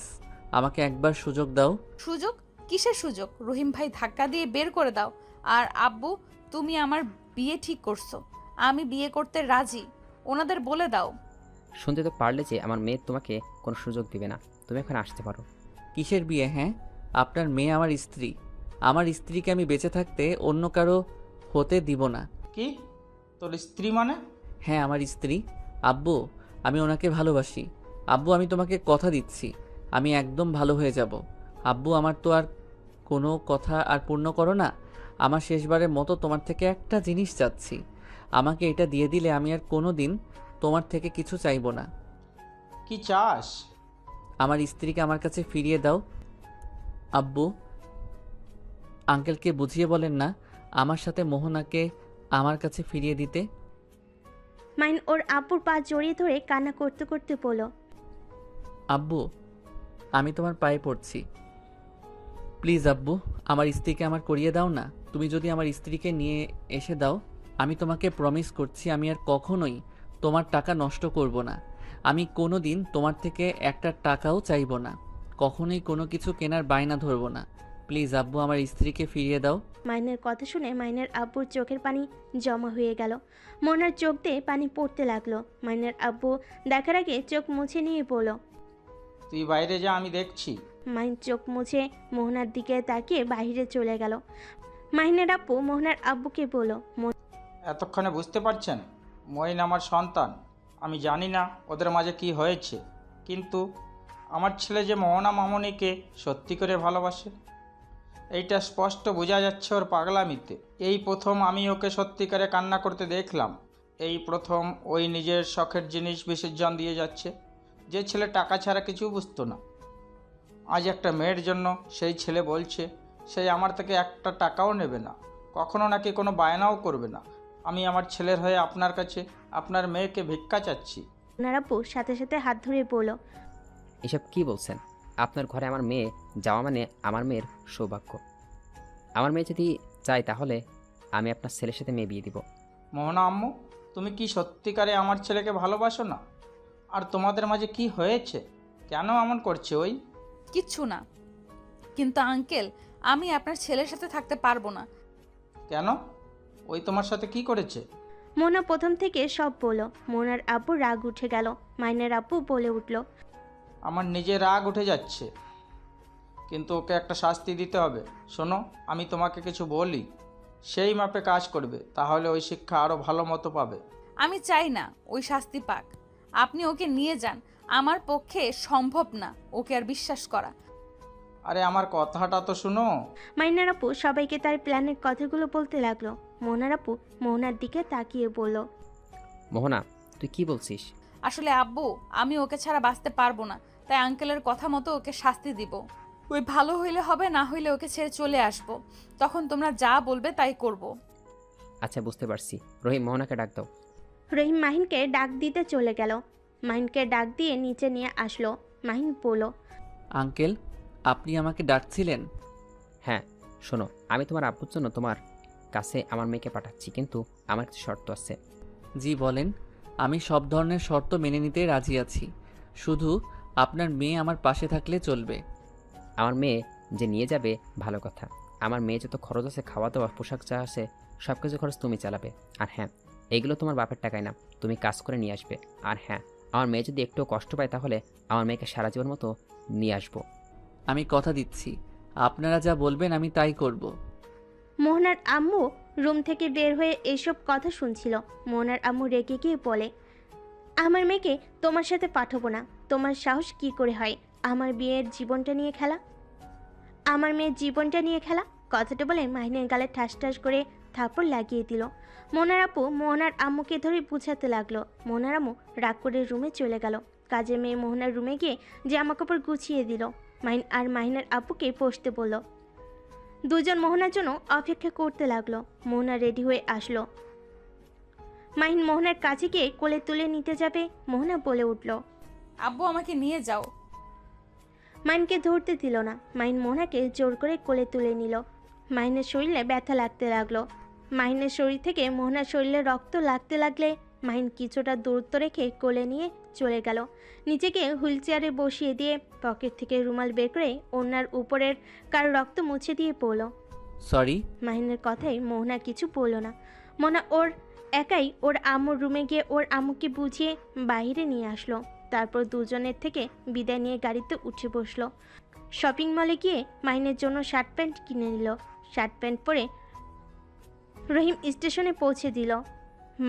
আমাকে একবার সুযোগ দাও। সুযোগ? কিসের সুযোগ? রহিম ভাই ধাক্কা দিয়ে বের করে দাও। আর আব্বু, তুমি আমার বিয়ে ঠিক করছো, আমি বিয়ে করতে রাজি, ওনাদের বলে দাও। শুনতে তো পারলে যে আমার মেয়ে তোমাকে কোনো সুযোগ দিবে না। তুমি এখন আসতে পারো। কিসের বিয়ে? হ্যাঁ, আপনার মেয়ে আমার স্ত্রী। আমার স্ত্রীকে আমি বেঁচে থাকতে অন্য কারো হতে দিব না। কি? তোর স্ত্রী মানে? হ্যাঁ, আমার স্ত্রী। আব্বু, আমি ওনাকে ভালোবাসি। আব্বু, আমি তোমাকে কথা দিচ্ছি, আমি একদম ভালো হয়ে যাব। আব্বু, আমার তো আর কোনো কথা আর পূর্ণ করো না। আমার শেষবারের মতো তোমার থেকে একটা জিনিস চাচ্ছি, আমাকে এটা দিয়ে দিলে আমি আর কোনো দিন তোমার থেকে কিছু চাইবো না। কি চাস? আমার স্ত্রীকে আমার কাছে ফিরিয়ে দাও। আব্বু, আঙ্কেলকে বুঝিয়ে বলেন না আমার সাথে মোহনাকে আমার কাছে ফিরিয়ে দিতে। মাইন ওর আব্বুর পা জড়িয়ে ধরে কান্না করতে করতে বলল, আব্বু, আমি তোমার পায়ে পড়ছি, প্লিজ আব্বু, আমার স্ত্রীকে আমার করিয়ে দাও না। তুমি যদি আমার স্ত্রীকে নিয়ে এসে দাও, আমি তোমাকে প্রমিস করছি আমি আর কখনোই তোমার টাকা নষ্ট করব না। আমি কোনো দিন তোমার থেকে একটা টাকাও চাইব না, কখনোই কোনো কিছু কেনার বায়না ধরব না। প্লিজ আব্বু, আমার স্ত্রীকে ফিরিয়ে দাও। মাইনের কথা শুনে মাইনের আব্বুর চোখের পানি জমা হয়ে গেল। মোহনার চোখ দিয়ে পানি পড়তে লাগলো। মাইনের আব্বু দেখার আগে চোখ মুছে নিয়ে বলল, তুই বাইরে যা, আমি দেখছি। মাইন চোখ মুছে মোহনার দিকে তাকিয়ে বাইরে চলে গেল। মাহিনের আব্বু মোহনার আব্বুকে বলল, এতক্ষণে বুঝতে পারছেন মঈন আমার সন্তান। আমি জানি না ওদের মাঝে কি হয়েছে, কিন্তু আমার ছেলে যে মোহনা মামনিকে সত্যি করে ভালোবাসে। এইটা স্পষ্ট বোঝা যাচ্ছে ওর পাগলামিতে। এই প্রথম আমি ওকে সত্যিকারে কান্না করতে দেখলাম। এই প্রথম ওই নিজের শখের জিনিস বিসর্জন দিয়ে যাচ্ছে। যে ছেলে টাকা ছাড়া কিছু বুঝতো না, আজ একটা মেয়ের জন্য সেই ছেলে বলছে সেই আমার থেকে একটা টাকাও নেবে না, কখনো নাকি কোনো বায়নাও করবে না। আমি আমার ছেলের হয়ে আপনার কাছে আপনার মেয়েকে ভিক্ষা চাচ্ছি। মোহনার আব্বু সাথে সাথে হাত ধরে বলল, এসব কি বলছেন? আপনার ঘরে আমার মেয়ে যাওয়া মানে আমার মেয়ের সৌভাগ্য। আমার মেয়ে যদি চায় তাহলে আমি আপনার ছেলের সাথে মেয়ে বিয়ে দিব। মোহনা আম্মু, তুমি কি সত্যিকারে আমার ছেলেকে ভালোবাসো না? আর তোমাদের মাঝে কি হয়েছে? কেন এমন করছে ওই? কিচ্ছু না, কিন্তু আঙ্কেল আমি আপনার ছেলের সাথে থাকতে পারবো না। কেন? ওই তোমার সাথে কি করেছে? মোহনা প্রথম থেকে সব বলল। মোহনার আব্বু রাগ উঠে গেল। মাইনের আব্বু বলে উঠল, আমার নিজের রাগ উঠে যাচ্ছে, কিন্তু ওকে একটা শাস্তি দিতে হবে। শোনো, আমি তোমাকে কিছু বলি, সেই মাপে কাজ করবে, তাহলে ওই শিক্ষা আরও ভালো মতো পাবে। আমি চাই না ওই শাস্তি পাক, আপনি ওকে নিয়ে যান। আমার পক্ষে সম্ভব না ওকে আর বিশ্বাস করা। আরে আমার কথাটা তো শুনো। মাইনার আপু সবাইকে তার প্ল্যানের কথাগুলো বলতে লাগলো। মোহনার আপু মোহনার দিকে তাকিয়ে বলল, মোহনা, তুই কি বলছিস? আসলে আব্বু আমি ওকে ছাড়া বাঁচতে পারবো না, তাই আঙ্কেলের কথা মতো ওকে শাস্তি দিব। ওই ভালো হইলে হবে, না হইলে ওকে ছেড়ে চলে আসবো। তখন তোমরা যা বলবে তাই করব। আচ্ছা, বুঝতে পারছি। রহিম, মোহনাকে ডাক দাও। রহিম মাহিনকে ডাক দিতে চলে গেল। মাহিনকে ডাক দিয়ে নিচে নিয়ে আসলো। মাহিন বলল, আঙ্কেল, আপনি আমাকে ডাকছিলেন? হ্যাঁ, শোনো, আমি তোমার আব্বুর জন্য তোমার কাছে আমার মেয়েকে পাঠাচ্ছি, কিন্তু আমার কিছু শর্ত আছে। জি বলেন। আমি সব ধরনের শর্ত মেনে নিতে রাজি আছি, শুধু আপনার মেয়ে আমার পাশে থাকলে চলবে। আমার মেয়ে যে নিয়ে যাবে ভালো কথা। আমার মেয়ে যত খরচ আছে, খাওয়া দাওয়া, পোশাক যা আছে, সব কিছু খরচ তুমি চালাবে। আর হ্যাঁ, এগুলো তোমার বাপের টাকায় না, তুমি কাজ করে নিয়ে আসবে। আর হ্যাঁ, আমার মেয়ে যদি একটু কষ্ট পায় তাহলে আমার মেয়েকে সারা জীবন মতো নিয়ে আসবো। আমি কথা দিচ্ছি, আপনারা যা বলবেন আমি তাই করব। মোহনার আম্মু রুম থেকে বের হয়ে এসব কথা শুনছিল। মোহনার আম্মু রেগে গিয়ে বলে, আমার মেয়েকে তোমার সাথে পাঠাবো না। তোমার সাহস কি করে হয় আমার বিয়ের জীবনটা নিয়ে খেলা? আমার মেয়ের জীবনটা নিয়ে খেলা? কথাটা বলে মাহিনের গালে ঠাস ঠাস করে থাপড় লাগিয়ে দিল। মোহনার আপু মোহনার আম্মুকে ধরে বুঝাতে লাগলো। মোহনার আম্মু রাগ করে রুমে চলে গেল। কাজের মেয়ে মোহনার রুমে গিয়ে জামা কাপড় গুছিয়ে দিল। মাহিন আর মাহিনের আব্বুকে বসতে বলল। দুজন মোহনার জন্য অপেক্ষা করতে লাগলো। মোহনা রেডি হয়ে আসলো। মাহিন মোহনার কাছে গিয়ে কোলে তুলে নিতে যাবে, মোহনা বলে উঠল, আব্বু আমাকে নিয়ে যাও। মাহিনকে ধরতে দিল না। মাহিন মোহনাকে জোর করে কোলে তুলে নিল। মাহিনের শরীরে ব্যথা লাগতে লাগলো। মাহিনের শরীর থেকে মোহনার শরীরে রক্ত লাগতে লাগলে মাহিন কিছুটা দূরত্ব রেখে কোলে নিয়ে চলে গেল। নিজেকে হুইল চেয়ারে বসিয়ে দিয়ে পকেট থেকে রুমাল বের করে ওনার উপরের কার রক্ত মুছে দিয়ে পড়ল। সরি। মাহিনের কথাই মোহনা কিছু বলল না। মোহনা ওর একাই ওর আম্মুর রুমে গিয়ে ওর আম্মুকে বুঝিয়ে বাইরে নিয়ে আসলো। তারপর দুজনের থেকে বিদায় নিয়ে গাড়িতে উঠে বসলো। শপিং মলে গিয়ে মাহিনের জন্য শার্ট প্যান্ট কিনে নিল। শার্ট প্যান্ট পরে রহিম স্টেশনে পৌঁছে দিল।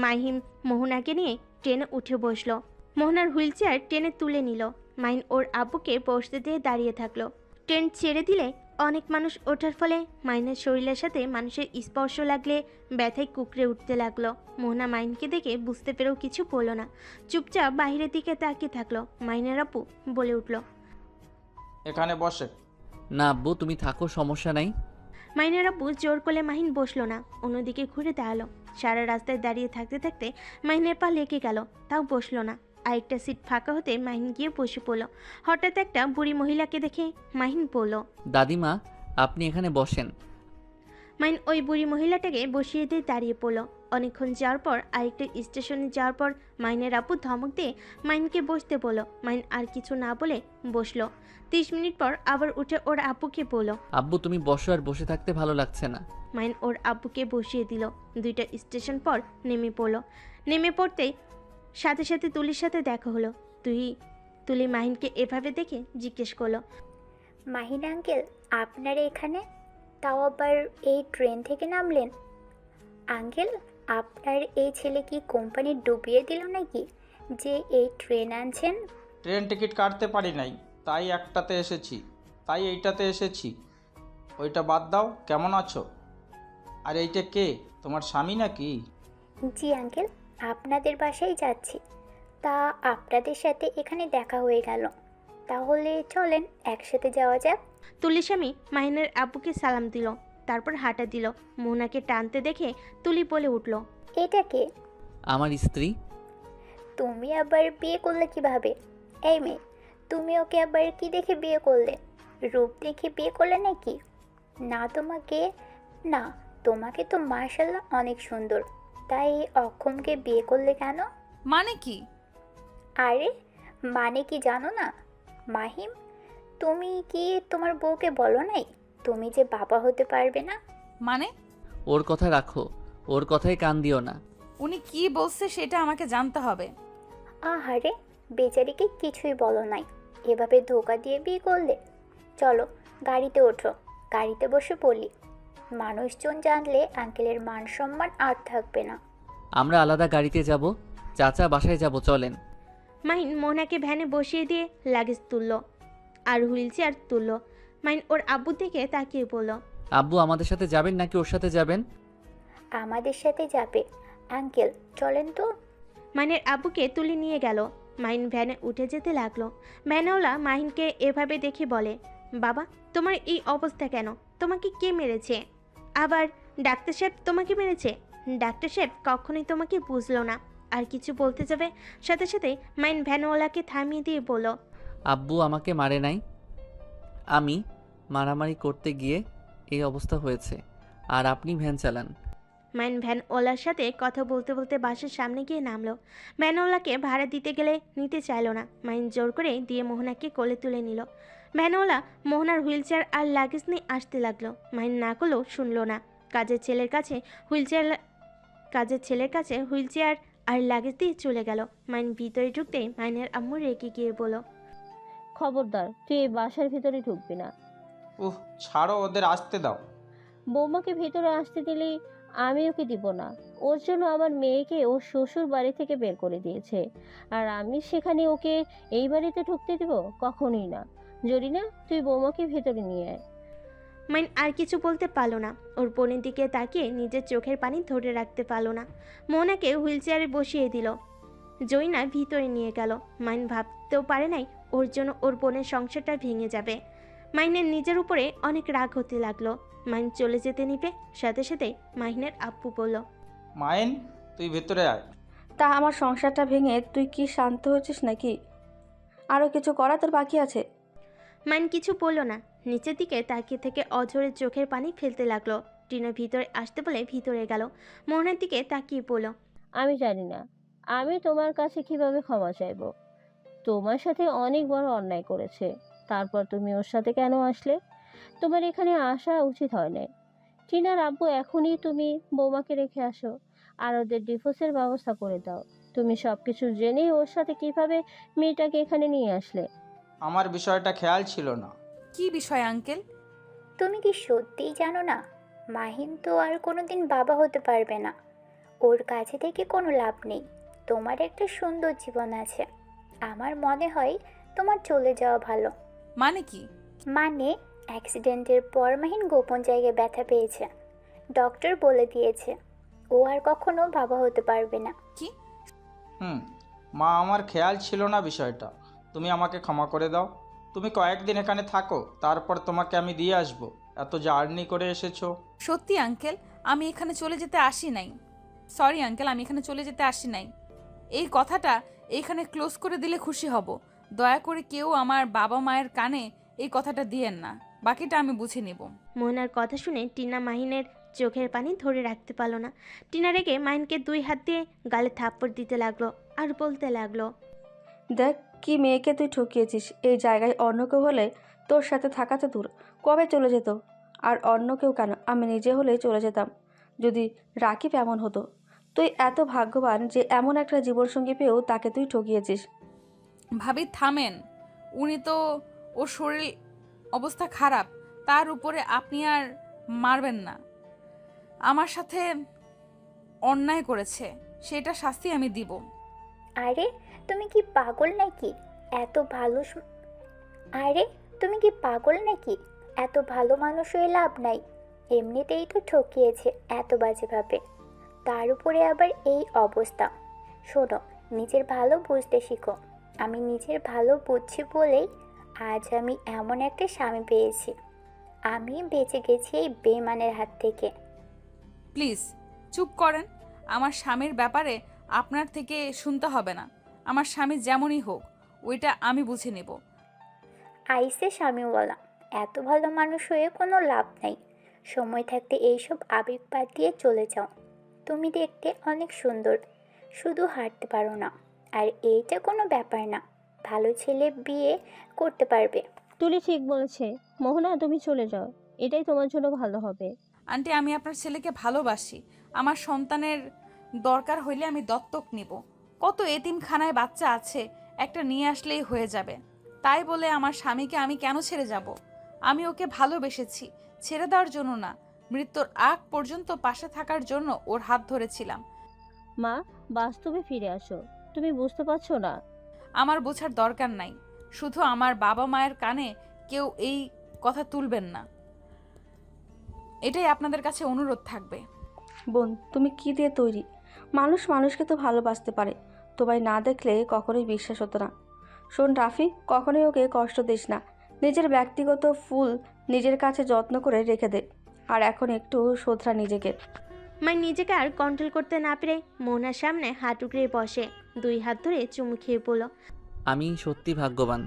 মাহিম মোহনাকে নিয়ে ট্রেনে উঠে বসলো। মোহনার হুইল চেয়ার টেনে তুলে নিল। মাহিন ওর আব্বুকে বসতে দিয়ে দাঁড়িয়ে থাকলো। ট্রেন ছেড়ে দিলে অনেক মানুষ ওঠার ফলে মাহিনের শরীরের সাথে মানুষের স্পর্শ লাগলে ব্যথায় কুকড়ে উঠতে লাগলো। মোহনা মাহিনকে দেখে বুঝতে পেরেও কিছু বলল না, চুপচাপ বাইরের দিকে তাকিয়ে থাকলো। মাহিনের আব্বু বলে উঠল, এখানে বসে। না আব্বু, তুমি থাকো, সমস্যা নাই। মাহিনের আব্বু জোর করলে মাহিন বসলো না, অন্যদিকে ঘুরে দাঁড়ালো। সারা রাস্তায় দাঁড়িয়ে থাকতে থাকতে মাহিনের পা লেগে গেল, তাও বসলো না। আরেকটা সিট ফাঁকা হতে মাহিন গিয়ে বসে পড়ল। হঠাৎ একটা বুড়ি মহিলাকে দেখে মাহিন বলল, দাদিমা, আপনি এখানে বসেন। মাহিন ওই বুড়ি মহিলাটাকে বসিয়ে দিয়ে দাঁড়িয়ে পড়ল। অনেকক্ষণ যাওয়ার পর আরেকটা স্টেশনে যাওয়ার পর মাহিনের আব্বু ধমক দিয়ে মাহিনকে বসতে বলল। মাহিন আর কিছু না বলে বসলো। 30 মিনিট পর আবার উঠে ওর আব্বুকে বলল, আব্বু তুমি বসো, আর বসে থাকতে ভালো লাগছে না। মাহিন ওর আব্বুকে বসিয়ে দিল। 2টা স্টেশন পর নেমে পড়ল। নেমে পড়তেই সাথে সাথে তুলির সাথে দেখা হলো। তুলি মাহিনকে এভাবে দেখে জিজ্ঞেস করলো, মাহিন আঙ্কেল আপনারা এখানে, তাও আবার এই ট্রেন থেকে নামলেন? আঙ্কেল আপনার এই ছেলে কি কোম্পানি ডুবিয়ে দিল নাকি যে এই ট্রেন আনছেন? ট্রেন টিকিট কাটতে পারি নাই, তাই এইটাতে এসেছি। ওইটা বাদ দাও, কেমন আছো? আর এইটা কে, তোমার স্বামী নাকি? জি আঙ্কেল, আপনাদের বাসায় যাচ্ছি। তা আপনাদের সাথে এখানে দেখা হয়ে গেল, তাহলে চলেন একসাথে যাওয়া যাক। তুলির স্বামী মাহিনের আব্বুকে সালাম দিল, তারপর হাঁটা দিল। মোহনাকে টানতে দেখে তুলি বলে উঠল, এটা কে? আমার স্ত্রী। তুমি আবার বিয়ে করলে কিভাবে? এই মেয়ে, তুমি ওকে আবার কি দেখে বিয়ে করলে? রূপ দেখে বিয়ে করলে নাকি? না তোমাকে, না তোমাকে তো মাশাআল্লাহ অনেক সুন্দর, তাই অক্ষমকে বিয়ে করলে কেন? মানে কি? আরে মানে কি জানো না? মাহিম, তুমি কি তোমার বউকে বলো নাই তুমি যে বাবা হতে পারবে না? মানে ওর কথা রাখো, ওর কথায় কান দিও না। উনি কি বলছে সেটা আমাকে জানতে হবে। আহারে, বেচারিকে কিছুই বলো নাই, এভাবে ধোকা দিয়ে বিয়ে করলে? চলো গাড়িতে ওঠো, গাড়িতে বসে পড়ি। মানুষজন জানলে আঙ্কেলের মান সম্মান আর থাকবে না। আমরা আলাদা গাড়িতে যাব, চাচা বাসায় যাব, চলেন। মাহিন মোহনাকে ভ্যানে বসিয়ে দিয়ে লাগেজ তুলল আর হুইল চেয়ার তুলল। মাহিন ওর আব্বুর দিকে তাকিয়ে বলল, আব্বু আমাদের সাথে যাবেন নাকি ওর সাথে যাবেন? আমাদের সাথে যাবে আঙ্কেল, চলেন তো। মাহিনের আব্বুকে তুলে নিয়ে গেল। মাহিন ভ্যানে উঠে যেতে লাগলো। ভ্যানওয়ালা মাহিনকে এভাবে দেখে বলে, বাবা তোমার এই অবস্থা কেন? তোমাকে কে মেরেছে? আবার ডাক্তার সাহেব তোমাকে মেরেছে? ডাক্তার সাহেব কখনোই তোমাকে বুঝলো না। আর কিছু বলতে যাবে, সাথে সাথে মাহিন ভ্যানওয়ালাকে থামিয়ে দিয়ে বলল, আব্বু আমাকে মারে নাই, আমি মারামারি করতে গিয়ে এই অবস্থা হয়েছে, আর আপনি ভ্যান চালান। মাইন ভ্যানওয়ালার সাথে কথা বলতে বলতে বাসার সামনে গিয়ে নামলো। ভ্যানওয়ালাকে ভাড়া দিতে গেলে নিতে চাইলো না। মাইন জোর করে দিয়ে মোহনাকে কোলে তুলে নিল। ভ্যানওয়ালা মোহনার হুইলচেয়ার আর লাগেজ নিয়ে আসতে লাগলো। মাইন না করলেও শুনলো না। কাজের ছেলের কাছে হুইলচেয়ার আর লাগেজ দিয়ে চলে গেল। মাইন ভিতরে ঢুকতেই মাইনের আম্মু রেগে গিয়ে বলল, খবরদার, তুই এই বাসার ভিতরে ঢুকবি না। ছাড়ো, ওদের আসতে দাও। বৌমাকে ভিতরে আসতে দিলেই আমি ওকে দিব না। ওর জন্য আমার মেয়েকে ওর শ্বশুর বাড়ি থেকে বের করে দিয়েছে, আর আমি সেখানে ওকে এই বাড়িতে ঢুকতে দিব? কখনোই না। জরিনা, তুই বৌমাকে ভেতরে নিয়ে আয়। মাইন আর কিছু বলতে পারলো না। ওর বোনের দিকে তাকিয়ে নিজের চোখের পানি ধরে রাখতে পারলো না। মোহনাকে হুইলচেয়ারে বসিয়ে দিল। জয়না ভিতরে নিয়ে গেল। মাইন ভাবতেও পারে নাই ওর জন্য ওর বোনের সংসারটা ভেঙে যাবে। মাইনের নিজের উপরে অনেক রাগ হতে লাগলো। মাইন চলে যেতে নিবে, সাথে সাথে মাহিনের আব্বু বলল, মাইন, তুই ভেতরে আয়। তা আমার সংসারটা ভেঙে তুই কি শান্ত হয়েছিস নাকি? আরও কিছু করা তোর বাকি আছে? মাইন কিছু বলল না। নিচের দিকে তাকিয়ে থেকে অঝরে চোখের পানি ফেলতে লাগলো। টিনা ভিতরে আসতে বলে ভিতরে গেল। মোহনের দিকে তাকিয়ে বলল, আমি জানি না আমি তোমার কাছে কিভাবে ক্ষমা চাইব। তোমার সাথে অনেক বড় অন্যায় করেছে, তারপর তুমি ওর সাথে কেন আসলে? তোমার এখানে আসা উচিত হয় না। টিনার আব্বু, এখনই তুমি বৌমাকে রেখে আসো আর ওদের ডিভোর্সের ব্যবস্থা করে দাও। তুমি সবকিছু জেনেই ওর সাথে কিভাবে মেয়েটাকে এখানে নিয়ে আসলে? আমার বিষয়টা খেয়াল ছিল না। কি বিষয় আঙ্কেল? তুমি কি সত্যিই জানো না? মাহিম তো আর কোনোদিন বাবা হতে পারবে না। ওর কাছে থেকে কোনো লাভ নেই। তোমার একটা সুন্দর জীবন আছে। আমার মনে হয় তোমার চলে যাওয়া ভালো। মানে কি? মানে অ্যাক্সিডেন্টের পর মাহিন গোপন জায়গায় ব্যথা পেয়েছে। ডক্টর বলে দিয়েছে ও আর কখনো বাবা হতে পারবে না। কি? মা, আমার খেয়াল ছিল না বিষয়টা। তুমি আমাকে ক্ষমা করে দাও। তুমি কয়েকদিন এখানে থাকো, তারপর তোমাকে আমি দিয়ে আসবো। এত জার্নি করে এসেছো। সত্যি আঙ্কেল, আমি এখানে চলে যেতে আসি নাই। সরি আঙ্কেল, আমি এখানে চলে যেতে আসি নাই। এই কথাটা এইখানে ক্লোজ করে দিলে খুশি হব। দয়া করে কেউ আমার বাবা মায়ের কানে এই কথাটা দিয়েন না, বাকিটা আমি বুঝে নেব। মোহনার কথা শুনে টিনা মাহিনের চোখের পানি ধরে রাখতে পারল না। টিনা রেগে মাহিনকে 2 হাত দিয়ে গালে থাপ্পড় দিতে লাগলো আর বলতে লাগলো, দেখ কি মেয়েকে তুই ঠকিয়েছিস। এই জায়গায় অন্য কেউ হলে তোর সাথে থাকাতে দূর কবে চলে যেত। আর অন্য কেউ কেন, আমি নিজে হলেই চলে যেতাম যদি রাকিব এমন হতো। তুই এত ভাগ্যবান যে এমন একটা জীবনসঙ্গী পেয়েও তাকে তুই ঠকিয়েছিস। ভাবি থামেন, উনি তো, ওর শরীর অবস্থা খারাপ, তার উপরে আপনি আর মারবেন না। আমার সাথে অন্যায় করেছে, সেটা শাস্তি আমি দিব। আরে তুমি কি পাগল নাকি? এত ভালো আরে তুমি কি পাগল নাকি? এত ভালো মানুষ হয়ে লাভ নাই, এমনিতেই তো ঠকিয়েছে এত বাজেভাবে, তার উপরে আবার এই অবস্থা। শোনো, নিজের ভালো বুঝতে শিখো। আমি নিজের ভালো বুঝছি বলেই আজ আমি এমন একটা স্বামী পেয়েছি। আমি বেঁচে গেছি এই বেমানের হাত থেকে। প্লিজ চুপ করেন। আমার স্বামীর ব্যাপারে আপনার থেকে শুনতে হবে না। আমার স্বামী যেমনই হোক, ওইটা আমি বুঝে নেব। আইসে স্বামীওয়ালা, এত ভালো মানুষ হয়ে কোনো লাভ নাই। সময় থাকতে এইসব আবেগ বাদ দিয়ে চলে যাও। তুমি দেখতে অনেক সুন্দর, শুধু হাঁটতে পারো না। আর এইটা কোনো ব্যাপার না, ভালো ছেলে বিয়ে করতে পারবে। তুলি ঠিক বলেছে। মোহনা, তুমি চলে যাও, এটাই তোমার জন্য ভালো হবে। আন্টি, আমি আপনার ছেলেকে ভালোবাসি। আমার সন্তানের দরকার হইলে আমি দত্তক নিব। কত এতিমখানায় বাচ্চা আছে, একটা নিয়ে আসলেই হয়ে যাবে। তাই বলে আমার স্বামীকে আমি কেন ছেড়ে যাব? আমি ওকে ভালোবেসেছি, ছেড়ে দেওয়ার জন্য না, মৃত্যুর আগ পর্যন্ত পাশে থাকার জন্য ওর হাত ধরেছিলাম। মা, বাস্তবে ফিরে আসো। তুমি বুঝতে পারছো না? আমার বোঝার দরকার নাই। শুধু আমার বাবা মায়ের কানে কেউ এই কথা তুলবেন না, এটাই আপনাদের কাছে অনুরোধ থাকবে। বোন, তুমি কি দিয়ে তৈরি? মানুষ মানুষকে তো ভালোবাসতে পারে, তোমায় না দেখলে কখনোই বিশ্বাস হতো না। শোন রাফি, কখনোই ওকে কষ্ট দিস না। নিজের ব্যক্তিগত ফুল নিজের কাছে যত্ন করে রেখে দে। আর এখন একটু শোধরা নিজেকে। মাইন নিজেকে আর কন্ট্রোল করতে না পেরে মোহনার সামনে হাত উগড়ে বসে, 2 হাত ধরে চুমু খেয়ে বলল, আমি সত্যি ভাগ্যবান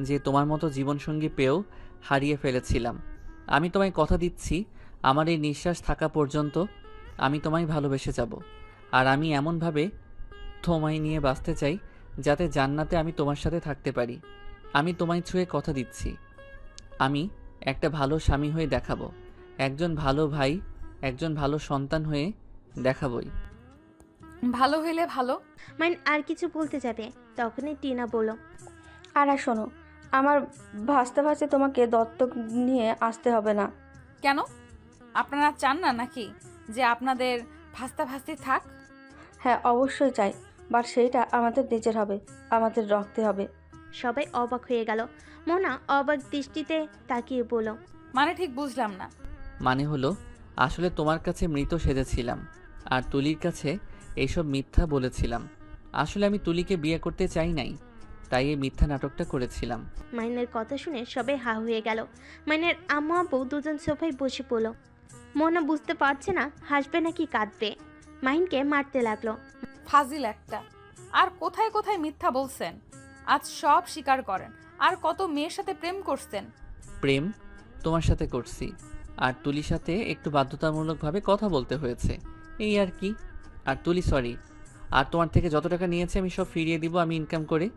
যে তোমার মতো জীবনসঙ্গী পেয়েও হারিয়ে ফেলেছিলাম। আমি তোমায় কথা দিচ্ছি, আমার এই নিঃশ্বাস থাকা পর্যন্ত আমি তোমায় ভালোবেসে যাব। আর আমি এমনভাবে তোমায় নিয়ে বাঁচতে চাই যাতে জান্নাতে আমি তোমার সাথে থাকতে পারি। আমি তোমায় ছুঁয়ে কথা দিচ্ছি, আমি একটা ভালো স্বামী হয়ে দেখাবো, একজন ভালো ভাই, একজন ভালো সন্তান হয়ে দেখাবই। ভালো হইলে ভালো। মাইন আর কিছু বলতে যাবে, তখনই টিনা বলল, আর শোনো, আমার ভাসতে ভাসতে তোমাকে দত্তক নিয়ে আসতে হবে না। কেন? আপনারা চান না নাকি যে আপনাদের ভাস্তা ভাস্তি থাক? হ্যাঁ, অবশ্যই চাই, বাট সেইটা আমাদের নিজের হবে, আমাদের রক্তে হবে। সবাই অবাক হয়ে গেল। মোহনা অবাক দৃষ্টিতে তাকিয়ে বলল, মানে ঠিক বুঝলাম না। মানে হলো, আসলে তোমার কাছে মৃত সেজেছিলাম আর তুলির কাছে এইসব মিথ্যা বলেছিলাম। আসলে আমি তুলিকে বিয়ে করতে চাই নাই, তাই এই মিথ্যা নাটকটা করেছিলাম। মাইনের কথা শুনে সবাই হা হয়ে গেল। মাইনের আম্মু আব্বু দুজন সোফায় বসে পড়ল। মোহনা বুঝতে পারছে না হাসবে নাকি কাঁদবে। মাহিনকে মারতে লাগলো। ফাজিল একটা। আর কোথায় কোথায় মিথ্যা বলছেন? আজ সব স্বীকার করেন। আর কত মেয়ের সাথে প্রেম করছেন? প্রেম তোমার সাথে করছি, আর তুলির সাথে একটু বাধ্যতামূলকভাবে কথা বলতে হয়েছে, এই আর কি। আর তুলি সরি, আর তোমার থেকে যত টাকা নিয়েছে আমি সব ফিরিয়ে দিব আমি ইনকাম করে।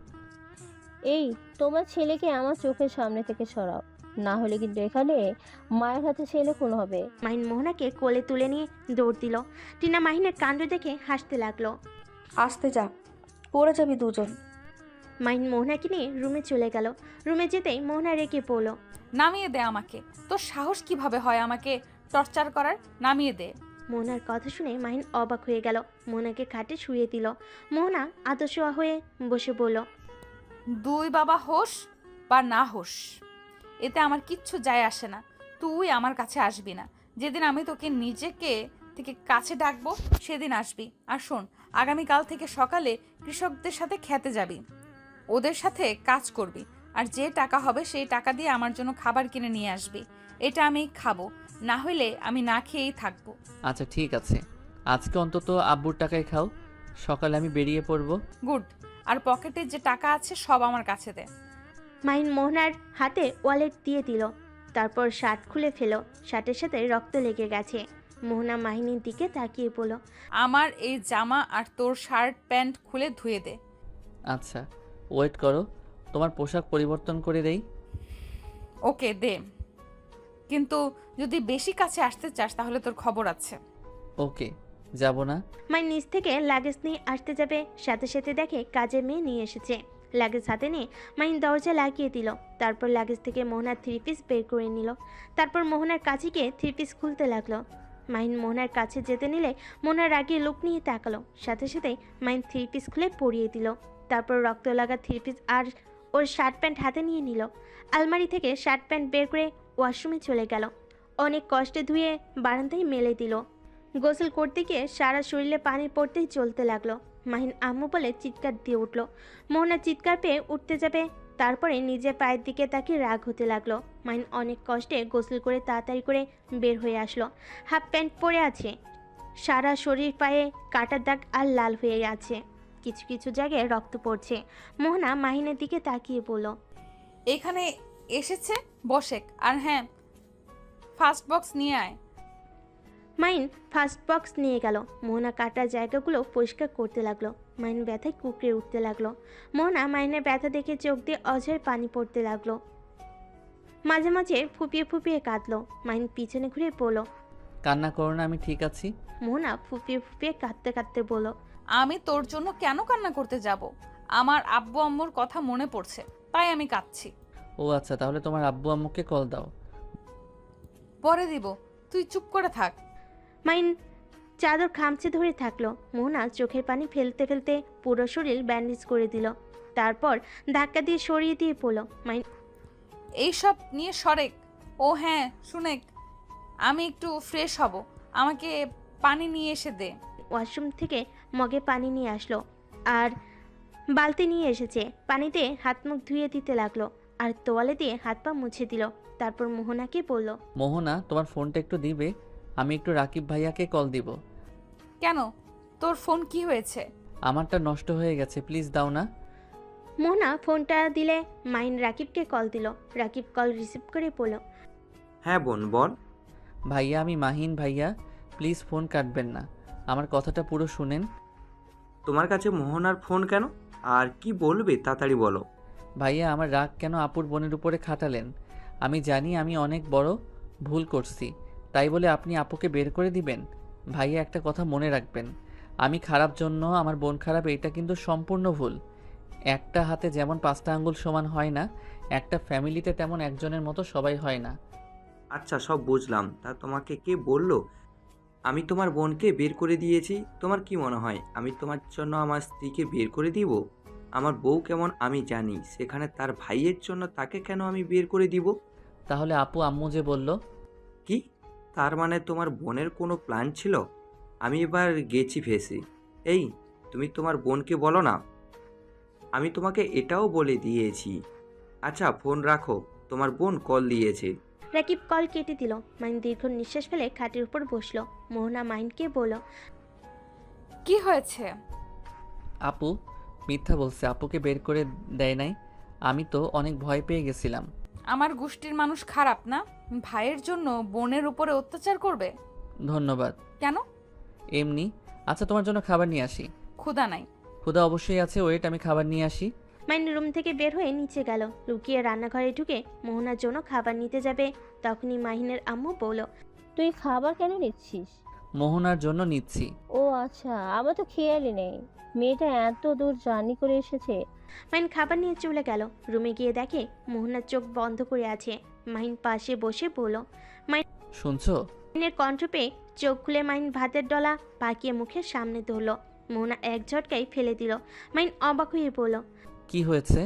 এই, তোমার ছেলেকে আমার চোখের সামনে থেকে সরাও, না হলে কিন্তু এখানে মায়ের হাতে ছেলে খুন হবে। মাহিন মোহনাকে কোলে তুলে নিয়ে দৌড় দিল। টিনা মাহিনের কাণ্ড দেখে হাসতে লাগলো। আসতে যা, পড়ে যাবি দুজন। মাহিন মোহনাকে নিয়ে রুমে চলে গেল। রুমে যেতেই মোহনা রেগে পড়ল, নামিয়ে দে আমাকে। তোর সাহস কিভাবে হয় আমাকে টর্চার করার? নামিয়ে দে। মোহনার কথা শুনে মাহিন অবাক হয়ে গেল। মোহনাকে খাটে শুয়ে দিল। মোহনা আদর্শোয়া হয়ে বসে বলল, দুই বাবা হোস বা না হোস, এতে আমার কিচ্ছু যায় আসে না। তুই আমার কাছে আসবি না। যেদিন আমি তোকে নিজেকে থেকে কাছে ডাকবো সেদিন আসবি। আর শোন, আগামীকাল থেকে সকালে কৃষকদের সাথে খেতে যাবি, ওদের সাথে কাজ করবি। আর যে টাকা হবে সেই টাকা দিয়ে আমার জন্য খাবার কিনে নিয়ে আসবি। এটা আমি খাবো, না হইলে আমি না খেয়েই থাকবো। আচ্ছা ঠিক আছে, আজকে অন্তত আব্বুর টাকায় খাও, সকালে আমি বেরিয়ে পড়ব। গুড। আর পকেটে যে টাকা আছে সব আমার কাছে দে। মাহিন মোহনার হাতে ওয়ালেট দিয়ে দিল। তারপর শার্ট খুলে ফেল। শার্টের সাথে রক্ত লেগে গেছে। মোহনা মাহিনীর দিকে তাকিয়ে বলল, আমার এই জামা আর তোর শার্ট প্যান্ট খুলে ধুয়ে দে। আচ্ছা ওয়েট করো, তোমার পোশাক পরিবর্তন করে দেই। ওকে দে, কিন্তু যদি বেশি কাছে আসতে চাস তাহলে তোর খবর আছে। ওকে, যাব না। মাহিন নিচ থেকে লাগেজ নিয়ে আসতে যাবে, সাথে সাথে দেখে কাজের মেয়ে নিয়ে এসেছে। লাগেজ হাতে নিয়ে মাহিন দরজা লাগিয়ে দিল। তারপর লাগেজ থেকে মোহনার 3 পিস বের করে নিল। তারপর মোহনার কাছে গিয়ে 3 পিস খুলতে লাগলো। মাহিন মোহনার কাছে যেতে নিলে মোহনার রাগিয়ে লোক নিয়ে তাকালো। সাথে সাথে মাহিন 3 পিস খুলে পরিয়ে দিল। তারপর রক্ত লাগা 3 পিস আর ওর শার্ট প্যান্ট হাতে নিয়ে নিল। আলমারি থেকে শার্ট প্যান্ট বের করে ওয়াশরুমে চলে গেল। অনেক কষ্টে ধুয়ে বারান্দায় মেলে দিল। গোসল করতে গিয়ে সারা শরীরে পানি পড়তেই চলতে লাগলো। মাহিন আম্মু বলে চিৎকার দিয়ে উঠল। মোহনা চিৎকার পেয়ে উঠতে যাবে, তারপরে নিজের পায়ের দিকে তাকিয়ে রাগ হতে লাগলো। মাহিন অনেক কষ্টে গোসল করে তাড়াতাড়ি করে বের হয়ে আসলো। হাফ প্যান্ট পরে আছে, সারা শরীর পায়ে কাটার দাগ আর লাল হয়ে আছে, কিছু কিছু জায়গায় রক্ত পড়ছে। মোহনা মাহিনের দিকে তাকিয়ে বলল, এখানে এসেছে বসেক, আর হ্যাঁ ফার্স্ট বক্স নিয়ে আয়। মাইন ফার্স্ট বক্স নিয়ে গেল। মোহনা কাটা জায়গাগুলো পরিষ্কার করতে লাগলো। মাইন ব্যথায় কুকড়ে উঠতে লাগলো। মোহনা মাইনের ব্যথা দেখে চোখ দিয়ে অঝের পানি পড়তে লাগলো। মাঝে মাঝে ফুপিয়ে ফুপিয়ে কাঁদলো। মাইন পিছনে ঘুরে বলল, কান্না করো না, আমি ঠিক আছি। মোহনা ফুপিয়ে ফুপিয়ে কাঁদতে কাঁদতে বলল, আমি তোর জন্য কেন কান্না করতে যাব? আমার আব্বু আম্মুর কথা মনে পড়ছে, তাই আমি কাঁদছি। ও আচ্ছা, তাহলে তোমার আব্বু আম্মুকে কল দাও। পরে দিব, তুই চুপ করে থাক। মাইন চাদর খামচে ধরে থাকলো। মোহনা চোখের পানি ফেলতে ফেলতে পুরো শরীর ব্যান্ডেজ করে দিল। তারপর ধাক্কা দিয়ে সরিয়ে দিয়ে পড়ল। মাইন এইসব নিয়ে সরেক। ও হ্যাঁ শুনেক, আমি একটু ফ্রেশ হব, আমাকে পানি নিয়ে এসে দে। ওয়াশরুম থেকে মগে পানি নিয়ে আসলো আর বালতি নিয়ে এসেছে। পানিতে হাত মুখ ধুয়ে দিতে লাগলো আর তোয়ালে দিয়ে হাত পা মুছে দিল। তারপর মোহনাকে বলল, মোহনা, তোমার ফোনটা একটু দিবে? আমি একটু রাকিব ভাইয়াকে কল দিব। কেন, তোর ফোন কি হয়েছে? আমারটা নষ্ট হয়ে গেছে, প্লিজ দাও না। মোহনা ফোনটা দিলে মাইন রাকিবকে কল দিল। রাকিব কল রিসিভ করে বলল, হ্যাঁ বোন বল। ভাইয়া, আমি মাহিন ভাইয়া, প্লিজ ফোন কাটবেন না, আমার কথাটা পুরো শুনেন। তোমার কাছে মোহনার ফোন কেন, আর কি বলবে তাড়াতাড়ি বলো। ভাইয়া, আমার রাগ কেন আপুর বোনের উপরে খাটালেন? আমি জানি আমি অনেক বড় ভুল করছি, তাই বলে আপনি আপুকে বের করে দিবেন? ভাইয়া, একটা কথা মনে রাখবেন, আমি খারাপ জন্য আমার বোন খারাপ, এটা কিন্তু সম্পূর্ণ ভুল। একটা হাতে যেমন 5টা আঙ্গুল সমান হয় না, একটা ফ্যামিলিতে তেমন একজনের মতো সবাই হয় না। আচ্ছা সব বুঝলাম, তা তোমাকে কে বললো আমি তোমার বোনকে বের করে দিয়েছি? তোমার কি মনে হয় আমি তোমার জন্য আমার স্ত্রীকে বের করে দিব? আমার বউ কেমন আমি জানি, সেখানে তার ভাইয়ের জন্য তাকে কেন আমি বের করে দিব? তাহলে আপু আম্মু যে বলল? কি, তার মানে তোমার বোনের কোনো প্ল্যান ছিল? আমি এবার গেছি ফেসে। এই, তুমি তোমার বোনকে বলো না, আমি তোমাকে এটাও বলে দিয়েছি। আচ্ছা ফোন রাখো, তোমার বোন কল দিয়েছে। রাকিব কল কেটে দিল। মাইন দীর্ঘ নিঃশ্বাস ফেলে খাটের উপর বসলো। মোহনা মাইনকে বলল, কি হয়েছে? আপু মিথ্যা বলছে, আপুকে বের করে দেয় নাই। আমি তো অনেক ভয় পেয়ে গেছিলাম। আমার গোষ্ঠীর মানুষ খারাপ না, ভাইয়ের জন্য বোনের উপরে অত্যাচার করবে? ধন্যবাদ। কেন? এমনি। আচ্ছা, তোমার জন্য খাবার নিয়ে আসি। ক্ষুধা নাই। ক্ষুধা অবশ্যই আছে, ওয়েট, আমি খাবার নিয়ে আসি। মাইন রুম থেকে বের হয়ে নিচে গেল। লুকিয়ে রান্নাঘরে ঢুকে মোহনার জন্য খাবার নিতে যাবে, তখনই মাহিনের আম্মু বলল, তুই খাবার কেন নিচ্ছিস? মোহনার জন্য নিচ্ছি। ও আচ্ছা, আমার তো খেয়ালই নেই মেয়েটা এত দূর জার্নি করে এসেছে। মাহিন খাবার নিয়ে চলে গেল। রুমে গিয়ে দেখে মোহনার চোখ বন্ধ করে আছে। মাহিন পাশে বসে বলল, শুনছো? মাহিনের কণ্ঠ পেয়ে চোখ খুলে মাহিন ভাতের ডলা পাকিয়ে মুখের সামনে ধরল। মোহনা এক ঝটকায় ফেলে দিল। মাহিন অবাক হয়ে বলল, কি হয়েছে?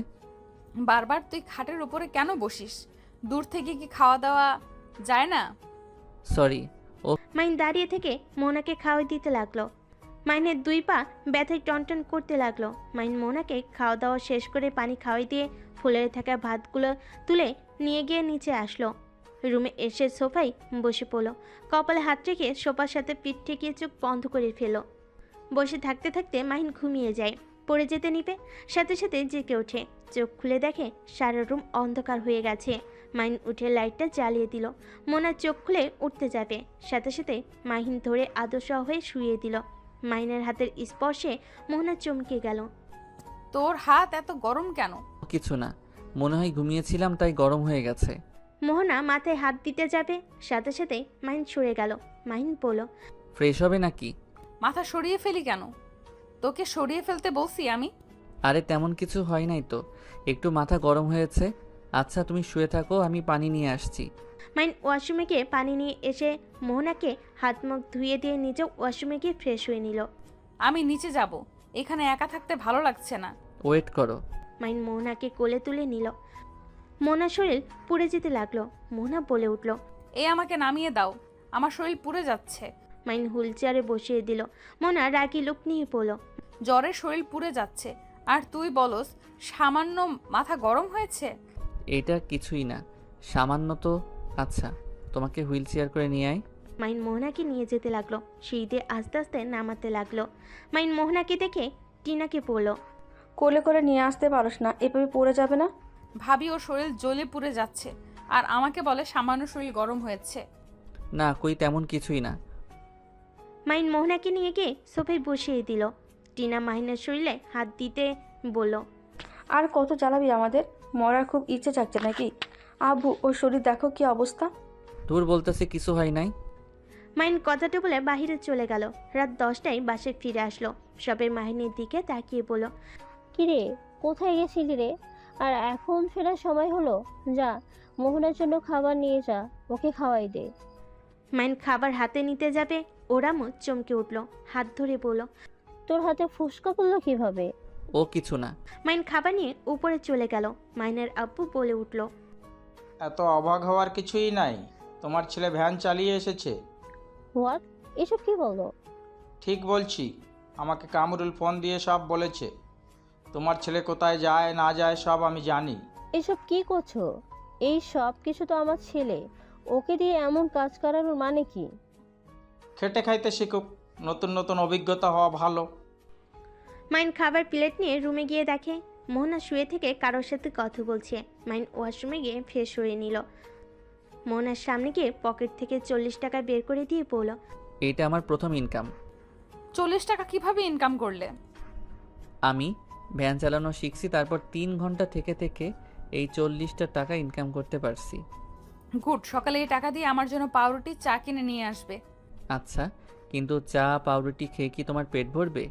বারবার তুই খাটের উপরে কেন বসিস? দূর থেকে কি খাওয়া দাওয়া যায় না? সরি। মাইন দাঁড়িয়ে থেকে মোহনাকে খাওয়াই দিতে লাগলো। মাইনের 2 পা ব্যথায় টনটন করতে লাগলো। মাইন মোহনাকে খাওয়া দাওয়া শেষ করে পানি খাওয়াই দিয়ে ফুলে থাকা ভাতগুলো তুলে নিয়ে গিয়ে নিচে আসলো। রুমে এসে সোফায় বসে পড়লো। কপালে হাত রেখে সোফার সাথে পিঠ ঠেকিয়ে চোখ বন্ধ করে ফেলো। বসে থাকতে থাকতে মাহিন ঘুমিয়ে যায়। পড়ে যেতে নিবে, সাথে সাথে জেগে ওঠে। চোখ খুলে দেখে সারা রুম অন্ধকার হয়ে গেছে। মাহিন উঠে লাইটটা জ্বালিয়ে দিল। মোনা চোখ খুলে উঠতে যাবে, সাথে সাথে মাহিন ধরে আদর্শ হয়ে শুয়ে দিল। মাহিনের হাতের স্পর্শে মোহনা চমকে গেল। তোর হাত এত গরম কেন? কিছু না, মনে হয় ঘুমিয়েছিলাম তাই গরম হয়ে গেছে। মোহনা মাথায় হাত দিতে যাবে, সাথে সাথে মাহিন সরে গেল। মাহিন বলল, ফ্রেশ হবে নাকি? মাথা সরিয়ে ফেলি কেন? তোকে সরিয়ে ফেলতে বলছি আমি? আরে তেমন কিছু হয় নাই তো, একটু মাথা গরম হয়েছে। আচ্ছা তুমি শুয়ে থাকো, আমি পানি নিয়ে আসছি। মাহিন ওয়াশরুমে গিয়ে পানি নিয়ে এসে মোহনাকে হাত মুখ ধুয়ে দিয়ে নিজেও ওয়াশরুমে গিয়ে ফ্রেশ হয়ে নিল। আমি নিচে যাব, এখানে একা থাকতে ভালো লাগছে না। ওয়েট করো। মাহিন মোহনাকে কোলে তুলে নিল। মোহনার শরীর পুড়ে যেতে লাগলো। মোহনা বলে উঠল। এ আমাকে নামিয়ে দাও, আমার শরীর পুড়ে যাচ্ছে। মাহিন হুইল চেয়ারে বসিয়ে দিল। মোহনা রাগি লোক নিয়ে পড়ল। জ্বরে শরীর পুড়ে যাচ্ছে আর তুই বলস সামান্য মাথা গরম হয়েছে। এটা কিছুই না, সামান্য তো। আচ্ছা, তোমাকে হুইল চেয়ার করে নিয়ে আয়। মাইন মোহনাকে নিয়ে যেতে লাগলো। সিঁড়িতে আস্তে আস্তে নামাতে লাগলো। মাইন মোহনাকে দেখে টিনাকে পড়ল। কোলে করে নিয়ে আসতে পারোস না, এভাবে পড়ে যাবে না। ভাবি ও শরীর জ্বলে পুড়ে যাচ্ছে আর আমাকে বলে সামান্য শরীর গরম হয়েছে। না, কই তেমন কিছুই না। মাইন মোহনাকে নিয়ে গিয়ে সোফায় বসিয়ে দিল। টিনা মাহিনের শরীরে হাত দিতে বলল। আর কত জ্বালাবি আমাদের? মরার খুব ইচ্ছে চাচ্ছে নাকি? আব্বু, ওর শরীর দেখো কি অবস্থা। তোর বলতেছে কিছু হয় নাই। মাইন কথাটা বলে বাহিরে চলে গেল। রাত 10টায় বাসায় ফিরে আসলো। সবাই মাহিনের দিকে তাকিয়ে বলল। কিরে, কোথায় গেছিলি রে? আর এখন ফেরার সময় হলো? যা, মোহনার জন্য খাবার নিয়ে যা, ওকে খাওয়াই দে। মাইন খাবার হাতে নিতে যাবে, ওরামও চমকে উঠল। হাত ধরে বলল। তোর হাতে ফুসকা পড়লো কিভাবে? ও কিছু না। মাইন খাবার নিয়ে উপরে চলে গেল। মাইনের আব্বু বলে উঠল। এত অবাক হওয়ার কিছুই নাই, তোমার ছেলে ভ্যান চালিয়ে এসেছে। হোয়াট? এসব কি বলো? ঠিক বলছি, আমাকে কামরুল ফোন দিয়ে সব বলেছে। তোমার ছেলে কোথায় যায় না যায় সব আমি জানি। এসব কি করছো? এই সব কিছু তো আমার ছেলে, ওকে দিয়ে এমন কাজ করানোর মানে কি? খেটে খাইতে শিখুক, নতুন নতুন অভিজ্ঞতা হওয়া ভালো। মাইন খাবার প্লেট নিয়ে রুমে গিয়ে দেখে মোহনা শুয়ে থেকে কারোর সাথে কথা বলছে। মাইন ওয়াশরুমে গিয়ে ফ্রেশ হয়ে নিল। মোহনার সামনে গিয়ে পকেট থেকে 40 টাকা বের করে দিয়ে বলল। এইটা আমার প্রথম ইনকাম। 40 টাকা কিভাবে ইনকাম করলে? আমি ভ্যান চালানো শিখছি, তারপর 3 ঘন্টা থেকে থেকে এই 40টা টাকা ইনকাম করতে পারছি। গুড, সকালে এই টাকা দিয়ে আমার জন্য পাউরুটি চা কিনে নিয়ে আসবে। আচ্ছা, কিন্তু চা পাউরুটি খেয়ে কি তোমার পেট ভরবে?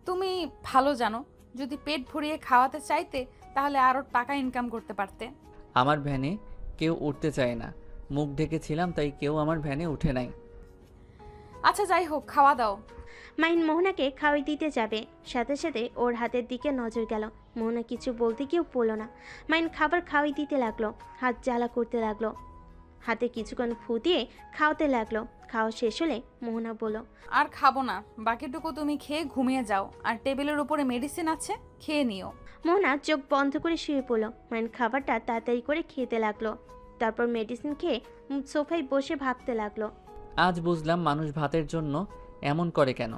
তুমি ভালো জানো, যদি পেট ভরিয়ে খাওয়াতে চাইতে তাহলে আরও টাকা ইনকাম করতে পারতে। আমার ভ্যানে কেউ উঠতে চায় না, মুখ ঢেকেছিলাম তাই কেউ আমার ভ্যানে উঠে নাই। আচ্ছা যাই হোক, খাওয়া দাও। মাইন মোহনাকে খাওয়াই দিতে যাবে, সাথে সাথে ওর হাতের দিকে নজর গেল। মোহনা কিছু বলতে কেউ বলল না। মাইন খাবার খাওয়াই দিতে লাগলো, হাত জ্বালা করতে লাগলো। হাতে কিছুক্ষণ ফু দিয়ে খাওয়াতে লাগলো। খাওয়া শেষ হলে মোহনা বলল। আর খাবো না, বাকিটুকু তুমি খেয়ে ঘুমিয়ে যাও, আর টেবিলের উপরে মেডিসিন আছে, খেয়ে নিও। মোহনা চোখ বন্ধ করে শুয়ে পড়ল। মাইন খাবারটা তাড়াতাড়ি করে খেতে লাগলো। তারপর মেডিসিন খেয়ে সোফায় বসে ভাবতে লাগলো। আজ বুঝলাম মানুষ ভাতের জন্য এমন করে কেন।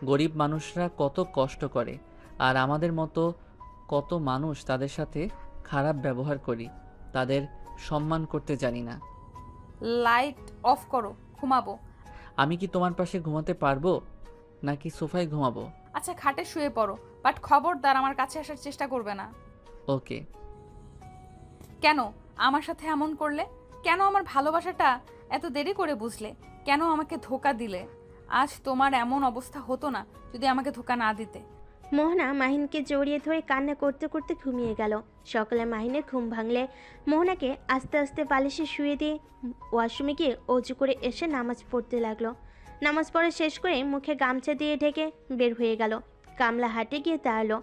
গরিব মানুষরা কত কষ্ট করে, আর আমাদের মতো কত মানুষ তাদের সাথে খারাপ ব্যবহার করি, তাদের সম্মান করতে জানি না। লাইট অফ করো, ঘুমাবো। আমি কি তোমার পাশে ঘুমাতে পারবো নাকি সোফায় ঘুমাবো? আচ্ছা খাটে শুয়ে পড়ো, বাট খবরদার আমার কাছে আসার চেষ্টা করবে না। ওকে। কেন আমার সাথে এমন করলে? কেন আমার ভালোবাসাটা এত দেরি করে বুঝলে? কেন আমাকে ধোকা দিলে? আজ তোমার এমন অবস্থা হতো না যদি আমাকে ধোকা না দিতে। মোহনা মাহিনকে জড়িয়ে ধরে কান্না করতে করতে ঘুমিয়ে গেল। সকালে মাহিনের ঘুম ভাঙলে মোহনাকে আস্তে আস্তে বালিশে শুয়ে দিয়ে ওয়াশরুমে গিয়ে অজু করে এসে নামাজ পড়তে লাগলো। নামাজ পড়া শেষ করে মুখে গামছা দিয়ে ঢেকে বের হয়ে গেল। কামলা হাটে গিয়ে দাঁড়ালো।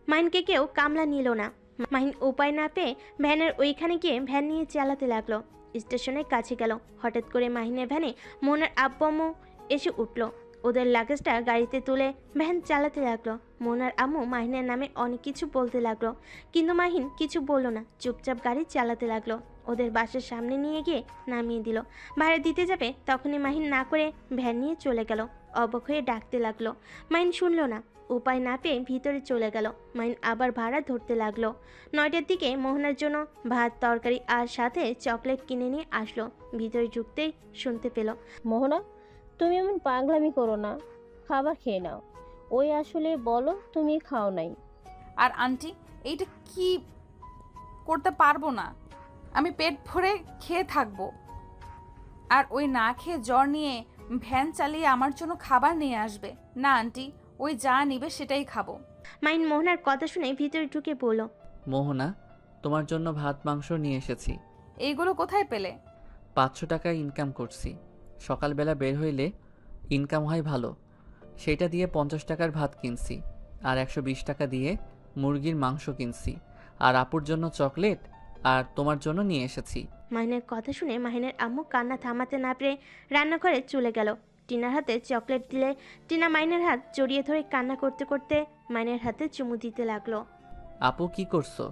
মাহিনকে কেউ কামলা নিল না। মাহিন উপায় না পেয়ে ভ্যানের ওইখানে গিয়ে ভ্যান নিয়ে চালাতে লাগলো। স্টেশনের কাছে গেল। হঠাৎ করে মাহিনের ভ্যানে মোহনার আব্বু আম্মু এসে উঠল। ওদের লাগেজটা গাড়িতে তুলে ভ্যান চালাতে লাগলো। মোনার আম্মু মাহিনের নামে অনেক কিছু বলতে লাগলো, কিন্তু মাহিন কিছু বলল না, চুপচাপ গাড়ি চালাতে লাগলো। ওদের বাসার সামনে নিয়ে গিয়ে নামিয়ে দিল। ভাড়া দিতে যাবে তখনই মাহিন না করে ভ্যান নিয়ে চলে গেল। অবাক হয়ে ডাকতে লাগলো। মাহিন শুনলো না। উপায় না পেয়ে ভিতরে চলে গেল। মাহিন আবার ভাড়া ধরতে লাগলো। 9টার দিকে মোহনার জন্য ভাত তরকারি আর সাথে চকলেট কিনে নিয়ে আসলো। ভিতরে ঢুকতেই শুনতে পেল। মোহনা, তুমি এমন পাগলামি করো না, খাবার খেয়ে নাও। ওই আসলে বলো তুমি খাও নাই। আর আন্টি, এইটা কি করতে পারবো না। আমি পেট ভরে খেয়ে থাকবো, আর ওই না খেয়ে জ্বর নিয়ে ভ্যান চালিয়ে আমার জন্য খাবার নিয়ে আসবে। না আন্টি, ওই যা নিবে সেটাই খাবো। মাইন মোহনার কথা শুনে ভিতরে ঢুকে বলল। মোহনা, তোমার জন্য ভাত মাংস নিয়ে এসেছি। এইগুলো কোথায় পেলে? 500 টাকা ইনকাম করছি। সকালবেলা বের হইলে ইনকাম হয় ভালো, সেটা দিয়ে 50 টাকার ভাত কিনছি, আর 120 টাকা দিয়ে মুরগির মাংস কিনছি, আর আপুর জন্য চকলেট আর তোমার জন্য নিয়ে এসেছি। মাহিনের কথা শুনে মাহিনের আম্মু কান্না থামাতে না পেরে রান্নাঘরে চলে গেল। টিনার হাতে চকলেট দিলে টিনা মাইনের হাত জড়িয়ে ধরে কান্না করতে করতে মাইনের হাতে চুমু দিতে লাগলো। আপু কি করছো?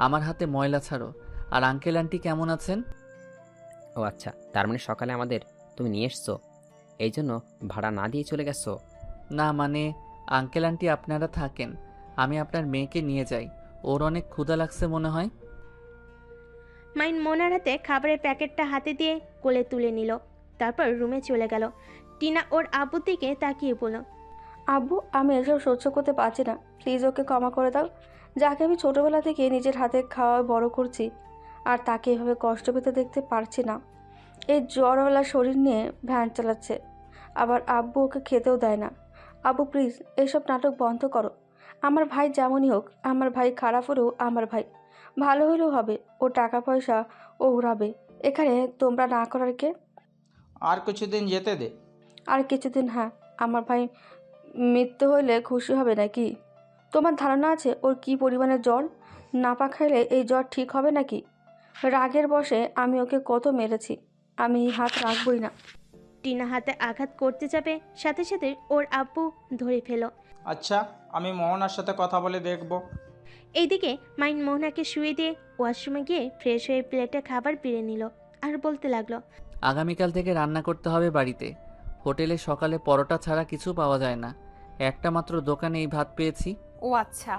আমার হাতে ময়লা ছাড়ো। আর আঙ্কেল আন্টি কেমন আছেন? ও আচ্ছা, তার মানে সকালে আমাদের তুমি নিয়ে এসছো, এই জন্য ভাড়া না দিয়ে চলে গেছো? না মানে আঙ্কেল আন্টি আপনারা থাকেন, আমি আপনার মেয়েকে নিয়ে যাই। ওর অনেক ক্ষুধা লাগছে মনে হয়। মাইন মোনার হাতে খাবারের প্যাকেটটা হাতে দিয়ে কোলে তুলে নিল। তারপর রুমে চলে গেল। টিনা ওর আব্বুর দিকে তাকিয়ে বলল, আব্বু আমি এসব সহ্য করতে পারছি না, প্লিজ ওকে ক্ষমা করে দাও। যাকে আমি ছোটোবেলা থেকে নিজের হাতে খাওয়া বড় করছি, আর তাকে এভাবে কষ্ট পেতে দেখতে পারছি না। এই জ্বরওয়ালা শরীর নিয়ে ভ্যান চালাচ্ছে, আবার আব্বু ওকে খেতেও দেয় না। আব্বু প্লিজ এসব নাটক বন্ধ করো। আমার ভাই যেমনই হোক, আমার ভাই খারাপ হলেও আমার ভাই, ভালো হলেও হবে। ও টাকা পয়সা ও উড়াবে, এখানে তোমরা না করার কে? আর কিছুদিন যেতে দে। আর কিছুদিন, হ্যাঁ। আমার ভাই মৃত্যু হইলে খুশি হবে নাকি? তোমার ধারণা আছে ওর কি পরিমাণে জ্বর? নাপা খাইলে এই জ্বর ঠিক হবে নাকি? রাগের বশে আমি ওকে কত মেরেছি, আমি হাত রাখবই না। টিনা হাতে আঘাত করতে যাবে, সাথে সাথে ওর আব্বু ধরে ফেল। আচ্ছা, আমি মোহনার সাথে কথা বলে দেখব। এইদিকে মাইন মোহনাকে শুয়ে দিয়ে ওয়াশরুমে গিয়ে ফ্রেশ হয়ে প্লেটে খাবার বেড়ে নিল আর বলতে লাগলো, আগামীকাল থেকে রান্না করতে হবে বাড়িতে। হোটেলে সকালে পরোটা ছাড়া কিছু পাওয়া যায় না, একটা মাত্র দোকানে এই ভাত পেয়েছি। ও আচ্ছা।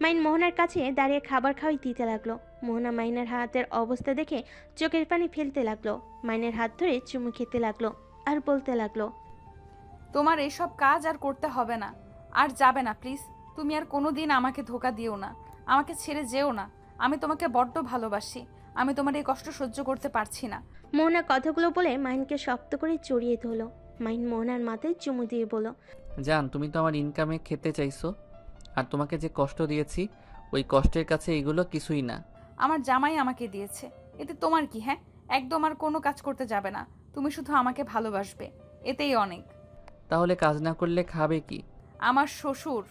মাইন মোহনার কাছে দাঁড়িয়ে খাবার খাওয়াই দিতে লাগলো। মোহনা মাইনের হাতের অবস্থা দেখে চোখের পানি ফেলতে লাগলো। মাইনের হাত ধরে চুমু খেতে লাগলো আর বলতে লাগলো, তোমার এসব কাজ আর করতে হবে না, আর যাবে না প্লিজ। তুমি আর কোনো দিন আমাকে ধোকা দিও না, আমাকে ছেড়ে যেও না। আমি তোমাকে বড্ড ভালোবাসি, আমি তোমার এই কষ্ট সহ্য করতে পারছি না। মোহনা কথাগুলো বলে মাইনকে শক্ত করে জড়িয়ে ধরলো। মাইন মোহনার মাথায় চুমু দিয়ে বলল, জান তুমি তো আমার ইনকামে খেতে চাইছো, আর তোমাকে যে কষ্ট দিয়েছি ওই কষ্টের কাছে এগুলো কিছুই না। আমার জামাই আমাকে দিয়েছে, এতে তোমার কি? হ্যাঁ, একদম আর কোনো কাজ করতে যাবে না, তুমি শুধু আমাকে ভালোবাসবে, এতেই অনেক। তাহলে কাজ না করলে খাবে কি? আমার শ্বশুর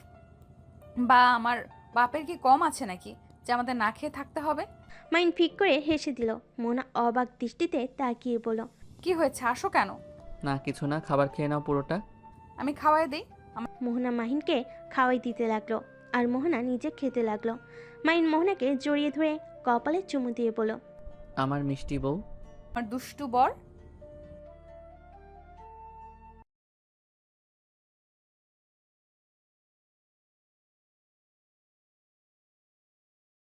বা আমার বাপের কি কম আছে নাকি যে আমাদের না খেয়ে থাকতে হবে? মাইন ফিক করে হেসে দিল। মোহনা অবাক দৃষ্টিতে তাকিয়ে বলল, কি হয়েছে, আসো কেন? না কিছু না, খাবার খেয়ে নাও পুরোটা। আমি খাওয়াই দিই। মোহনা মাহিনকে খাওয়াই দিতে লাগলো আর মোহনা নিজে খেতে লাগলো। মাইন মোহনাকে জড়িয়ে ধরে কপালে চুমু দিয়ে বলল, আমার মিষ্টি বউ। আমার দুষ্টু বর।